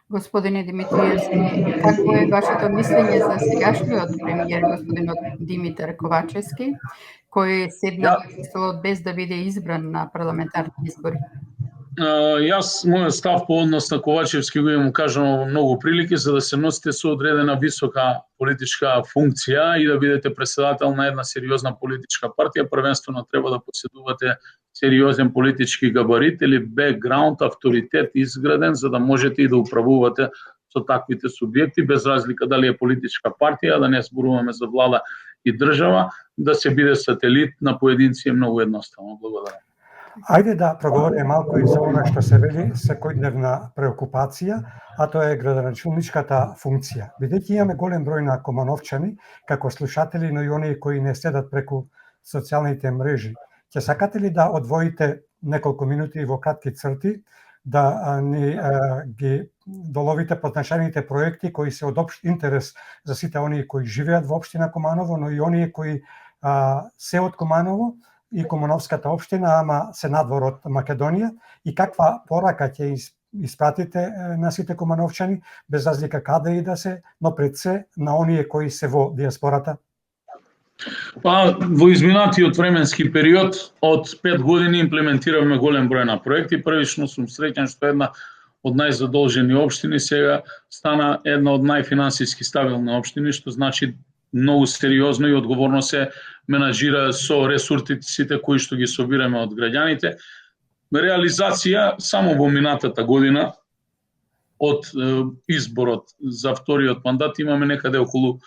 [SPEAKER 1] Господине Димитриевски, какво е вашето мислење за сегашниот премиер, господинот Димитар Ковачевски, кој седна во престолот без да биде избран на парламентарни избори?
[SPEAKER 3] Јас, мојот став по однос на Ковачевски го имам кажано во многу прилики, за да се носите со одредена висока политичка функција и да бидете председател на една сериозна политичка партија, првенствено треба да поседувате сериозен политички габарит или бекграунд, авторитет изграден, за да можете и да управувате со таквите субјекти, без разлика дали е политичка партија, да не зборуваме за влада и држава, да се биде сателит на поединци е многу едноставно. Благодарам.
[SPEAKER 2] Ајде да проговориме малку и за она што се вели секојдневна преокупација, а тоа е градоначалничката функција. Бидејќи имаме голем број на комановчани, како слушатели, но и оние кои не следат преку социјалните мрежи, ќе сакате ли да одвоите неколку минути во кратки црти да ни ги доловите позначајните проекти кои се од општ интерес за сите оние кои живеат во општина Куманово, но и оние кои се од Куманово и Кумановската општина, ама се надвор од Македонија, и каква порака ќе испратите на сите кумановчани, без разлика каде и да се, но пред се на оние кои се во диаспората?
[SPEAKER 3] Во изминатиот временски период од 5 години имплементиравме голем број на проекти. Првично сум среќен што една од најзадолжени општини сега стана една од најфинансиски стабилни општини, што значи многу сериозно и одговорно се менаџира со ресурсите кои што ги собираме од граѓаните. Реализација само во минатата година од изборот за вториот мандат имаме некаде околу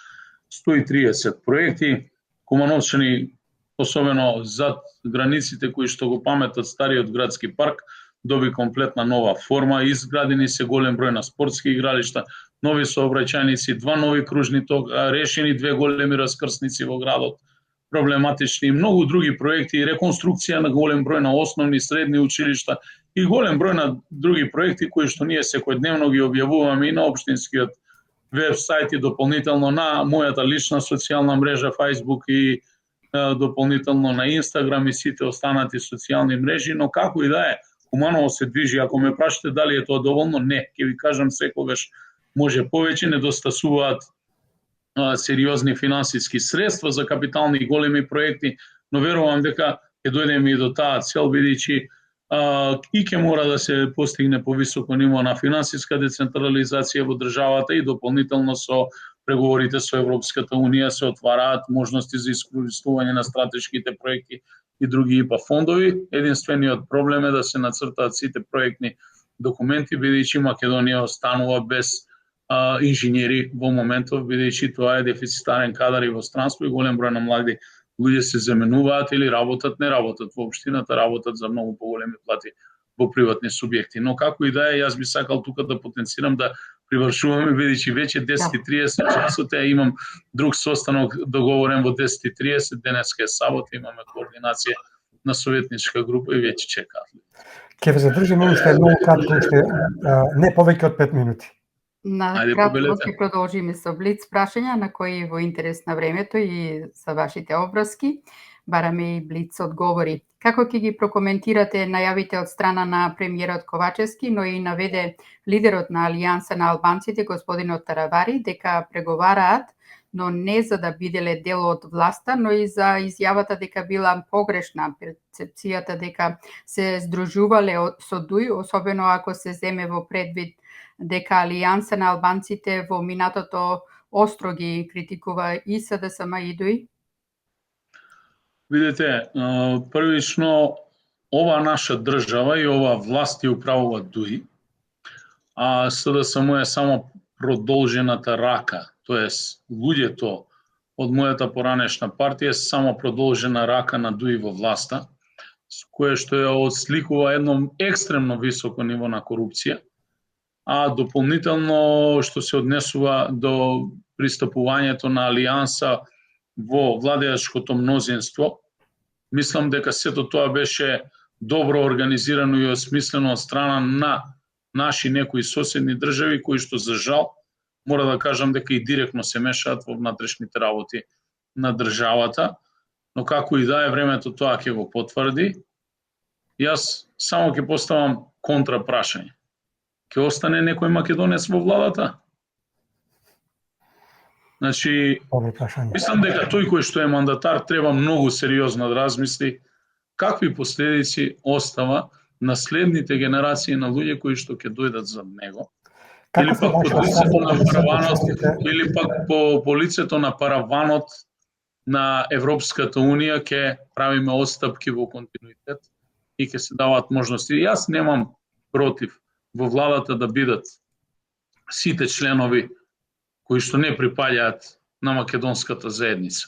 [SPEAKER 3] 130 проекти. Кумановчани, особено зад границите кои што го паметат стариот градски парк, доби комплетна нова форма, изградени се голем број на спортски игралишта, нови сообраќајници, 2 нови кружни тока, решени 2 големи раскрсници во градот, проблематични и многу други проекти, реконструкција на голем број на основни и средни училишта и голем број на други проекти кои што ние секојдневно ги објавуваме и на општинскиот веб-сайт и дополнително на мојата лична социјална мрежа Facebook и дополнително на Instagram и сите останати социјални мрежи, но како и да е, Куманово се движи. Ако ме прашате дали е тоа доволно, не. Ќе ви кажам секогаш може повеќе, недостасуваат сериозни финансиски средства за капитални и големи проекти, но верувам дека ќе дојдеме и до таа цел, бидејќи и ќе мора да се постигне повисоко ниво на финансиска децентрализација во државата и дополнително со преговорите со Европската Унија се отвараат можности за искористување на стратешките проекти и други ИПА фондови. Единствениот проблем е да се нацртаат сите проектни документи, бидејќи Македонија останува без инженери во моментов, бидејќи тоа е дефицитарен кадар и во странство и голем број на млади луѓе се заменуваат или работат, не работат во општината, работат за многу поголеми плати во приватни субјекти. Но како и да е, јас би сакал тука да потенцирам да привршуваме, бидејќи веќе 10:30 часот е, имам друг состанок договорен во 10:30, денеска е сабота, имаме координација на советничка група и веќе чекаат.
[SPEAKER 2] Ќе ве задржиме уште многу кратко, уште не повеќе од 5 минути.
[SPEAKER 1] На
[SPEAKER 3] Ајде,
[SPEAKER 1] кратко
[SPEAKER 3] побелете.
[SPEAKER 1] ќе продолжиме со блиц прашања на кои во интерес на времето и за вашите обврски. Бараме и блиц одговори. Како ќе ги прокоментирате најавите од страна на премиерот Ковачевски, но и наведе лидерот на Алијанса на албанците, господинот Таравари, дека преговараат, но не за да биделе дел од власта, но и за изјавата дека била погрешна перцепцијата дека се здружувале со ДУИ, особено ако се земе во предвид дека Алијанса на албанците во минатото остро ги критикува и СДСМ и ДУИ?
[SPEAKER 3] Видете, првично, ова наша држава и ова власт ја управува ДУИ, а СДСМ е само продолжената рака, тоест луѓето од мојата поранешна партија е само продолжена рака на ДУИ во власта, кое што ја отсликува едно екстремно високо ниво на корупција, а дополнително што се однесува до пристапувањето на Алијанса во владеачкото мнозинство, мислам дека сето тоа беше добро организирано и осмислено од страна на наши некои соседни држави, кои што за жал, мора да кажам дека и директно се мешаат во внатрешните работи на државата, но како и да е, времето тоа ќе го потврди. Јас само ќе поставам контра прашање. Ќе остане некој македонец во владата? Значи, мислам дека тој кој што е мандатар треба многу сериозно да размисли какви последици остава на следните генерации на луѓе кои што ќе дојдат за него. Или пак по лицето на параванот, или пак по лицето на параванот на Европската Унија ќе правиме отстапки во континуитет и ќе се даваат можности. Јас немам против во владата да бидат сите членови кои што не припаѓаат на македонската заедница.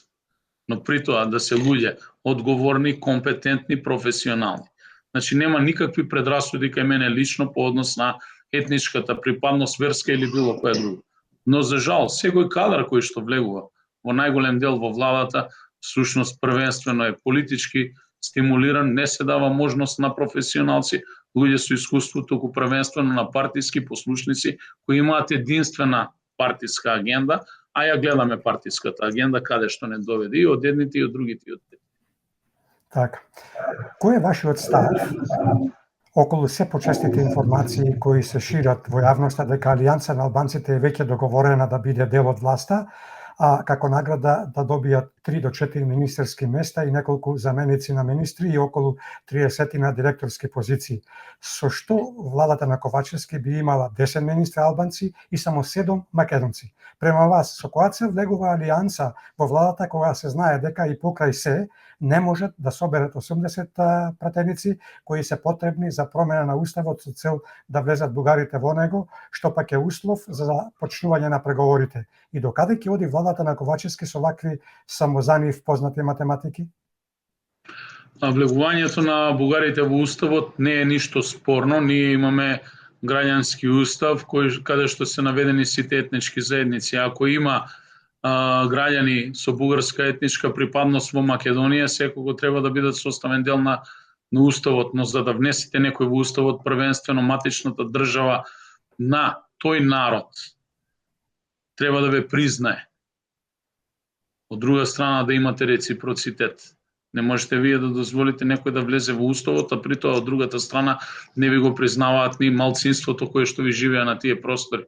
[SPEAKER 3] Но при тоа да се луѓе одговорни, компетентни, професионални. Значи нема никакви предрасуди кај мене лично по однос на етничката припадност, верска или било која друга. Но за жал, секој кадар кој што влегува во најголем дел во владата, всушност првенствено е политички стимулиран, не се дава можност на професионалци, луѓе со искуство, туку првенствено на партиски послушници кои имаат единствена партиска агенда, а ја гледаме партиската агенда каде што не доведе и од едните и од другите и од третите.
[SPEAKER 2] Така. Кој е вашиот став околу се почестите информации кои се шират во јавноста дека Алијанса на албанците е веќе договорена да биде дел од власта, а како награда да добијат 3 до 4 министерски места и неколку заменици на министри и околу 30 на директорски позиции. Со што владата на Ковачевски би имала 10 министри албанци и само 7 македонци. Према вас, со која цел влегува Алијанса во владата кога се знае дека и покрај се не можат да соберат 80 пратеници кои се потребни за промена на уставот со цел да влезат бугарите во него, што пак е услов за почнување на преговорите. И докаде ќе оди владата на Ковачевски со вакви самозанив познати математики?
[SPEAKER 3] Влегувањето на бугарите во уставот не е ништо спорно. Ние имаме граѓански устав каде што се наведени сите етнички заедници. Ако има граѓани со бугарска етничка припадност во Македонија, секого треба да бидат составен дел на уставот, но за да внесете некој во уставот, првенствено матичната држава на тој народ треба да ве признае. Од друга страна да имате реципроцитет. Не можете вие да дозволите некој да влезе во уставот, а при тоа од другата страна не ви го признаваат ни малцинството кое што ви живее на тие простори.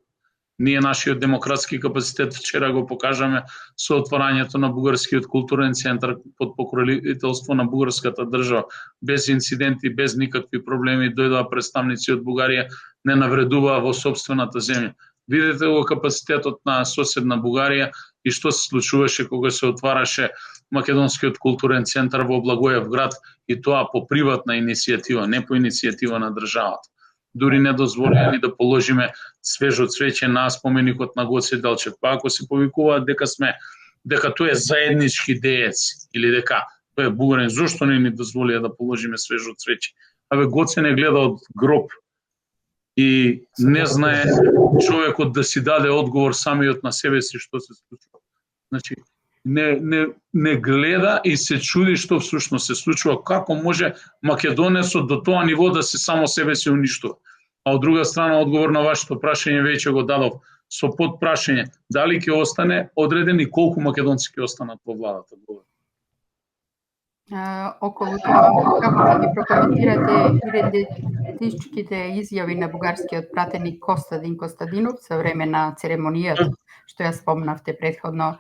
[SPEAKER 3] Ние нашиот демократски капацитет вчера го покажаме со отворањето на бугарскиот културен центар под покровителство на бугарската држава. Без инциденти, без никакви проблеми, дојдоа представници од Бугарија, не навредуваа во сопствената земја. Видете го капацитетот на соседна Бугарија и што се случуваше кога се отвараше Македонскиот културен центар во Благоев град, и тоа по приватна иницијатива, не по иницијатива на државата. Дури не дозволија ни да положиме свежо цвеќе на споменикот на Гоце Делчев. Па ако се повикуваат дека тој е заеднички деец или дека тој е бугарин, зошто не ни дозволија да положиме свежо цвеќе? Абе, Гоце не гледа од гроб и не знае човекот да си даде одговор самиот на себе си што се случува. Значи, не гледа и се чуди што всушност се случува, како може македонецот до тоа ниво да се само себе се уништува. А од друга страна, одговор на вашето прашање веќе го дадов со подпрашање, дали ќе остане одреден и колку македонци ќе останат во владата.
[SPEAKER 1] Околу тоа, како ќе ги прокоментирате идентичките изјави на бугарскиот пратеник Костадин Костадинов за време на церемонијата, што ја спомнавте претходно?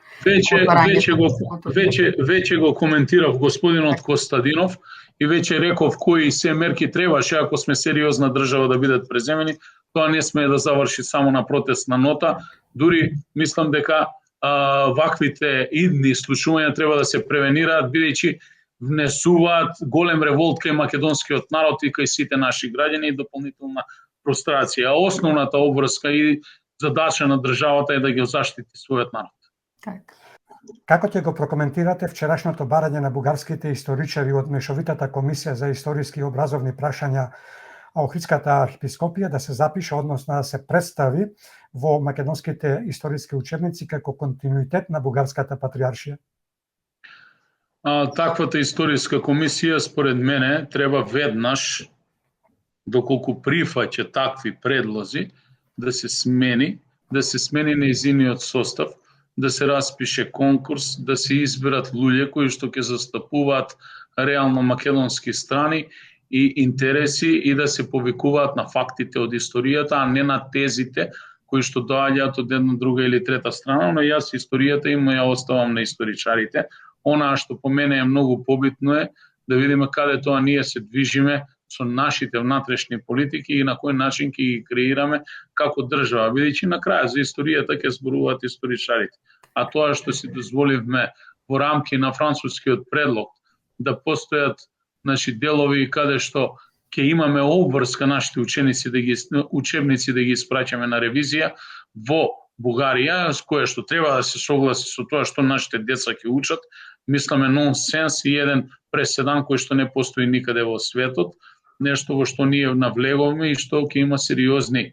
[SPEAKER 3] Веќе го коментирав господинот Костадинов и веќе реков кои се мерки требаше, ако сме сериозна држава, да бидат преземени. Тоа не сме да заврши само на протестна нота. Дури мислам дека ваквите идни случувања треба да се превенираат, бидејќи внесуваат голем револт кај македонскиот народ и кај сите наши граѓани и дополнителна прострација. Основната обврска и задача на државата е да ги заштити својот народ.
[SPEAKER 2] Како ќе го прокоментирате вчерашното барање на бугарските историчари од Мешовитата комисија за историски и образовни прашања Охридската архиепископија да се запише, односно да се представи во македонските историски учебници како континуитет на бугарската патриаршија?
[SPEAKER 3] Таквата историска комисија, според мене, треба веднаш, доколку прифаќа такви предлози, да се смени нејзиниот состав, да се распише конкурс, да се изберат луѓе кои што ќе застапуваат реално македонски страни и интереси и да се повикуваат на фактите од историјата, а не на тезите кои што доаѓаат од една, друга или трета страна, но јас историјата им ја оставам на историчарите. Она што по мене е многу побитно е да видиме каде тоа ние се движиме со нашите внатрешни политики и на кој начин ќе ги креираме како држава, бидејќи на крај за историјата ќе зборуваат историчарите. А тоа што си дозволивме во рамки на францускиот предлог да постојат делови каде што ќе имаме обврска нашите ученици да ги испраќаме на ревизија во Бугарија, с кое што треба да се согласи со тоа што нашите деца ќе учат, мисламе нонсенс и еден преседан кој што не постои никаде во светот, нешто во што ние навлеговме и што ќе има сериозно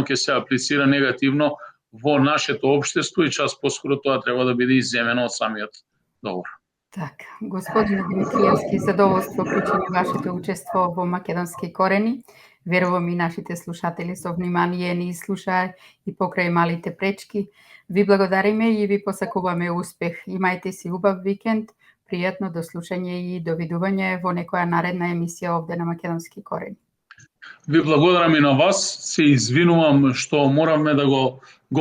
[SPEAKER 3] ќе се аплицира негативно во нашето општество и час поскоро тоа треба да биде изземено од самиот договор.
[SPEAKER 1] Така, господин Димитриевски, задоволство причини вашето учество во Македонски корени. Верувам и нашите слушатели со внимание ни слушаа и покрај малите пречки. Ви благодариме и ви посакуваме успех. Имајте си убав викенд, пријатно до слушање и довидување во некоја наредна емисија овде на Македонски корени.
[SPEAKER 3] Ви благодарам и на вас. Се извинувам што моравме да го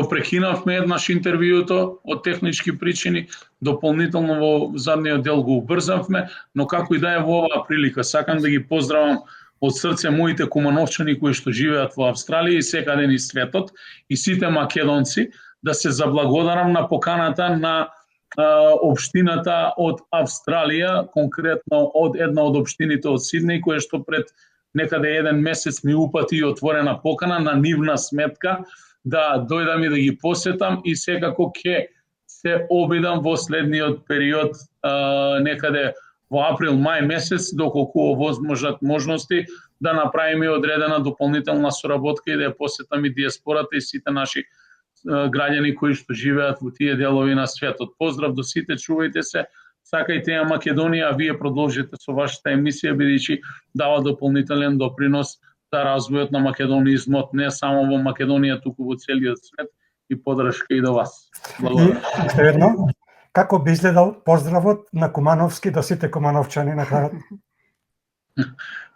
[SPEAKER 3] прекинавме еднаш интервјуто од технички причини. Дополнително во задниот дел го убрзавме, но како и да е во оваа прилика, сакам да ги поздравам од срце моите кумановчани кои што живеат во Австралија и секаде низ светот и сите македонци, да се заблагодарам на поканата на општината од Австралија, конкретно од една од општините од Сиднеј, која што пред некаде еден месец ми упати отворена покана на нивна сметка да дојдам и да ги посетам и секако ќе се обидам во следниот период некаде во април-мај месец, доколку возможат можности да направиме одредена дополнителна соработка и да ја посетам и диаспората и сите наши граѓани кои што живеат во тие делови на светот. Поздрав до сите, чувајте се, сакајте ја Македонија, а вие продолжите со вашата емисија, бидејќи дава дополнителен допринос за развојот на македонизмот, не само во Македонија, туку во целиот свет, и подршка и до вас.
[SPEAKER 2] Благодарам. И едно, како би изгледал поздравот на Кумановски до сите кумановчани на крајот?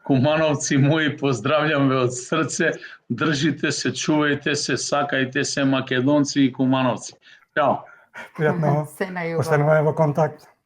[SPEAKER 3] Кумановци мои, поздравljam ве од срце, држите се, чувајте се, сакајте се македонци и кумановци. Чао.
[SPEAKER 2] Пријатно. Остануваме во контакт.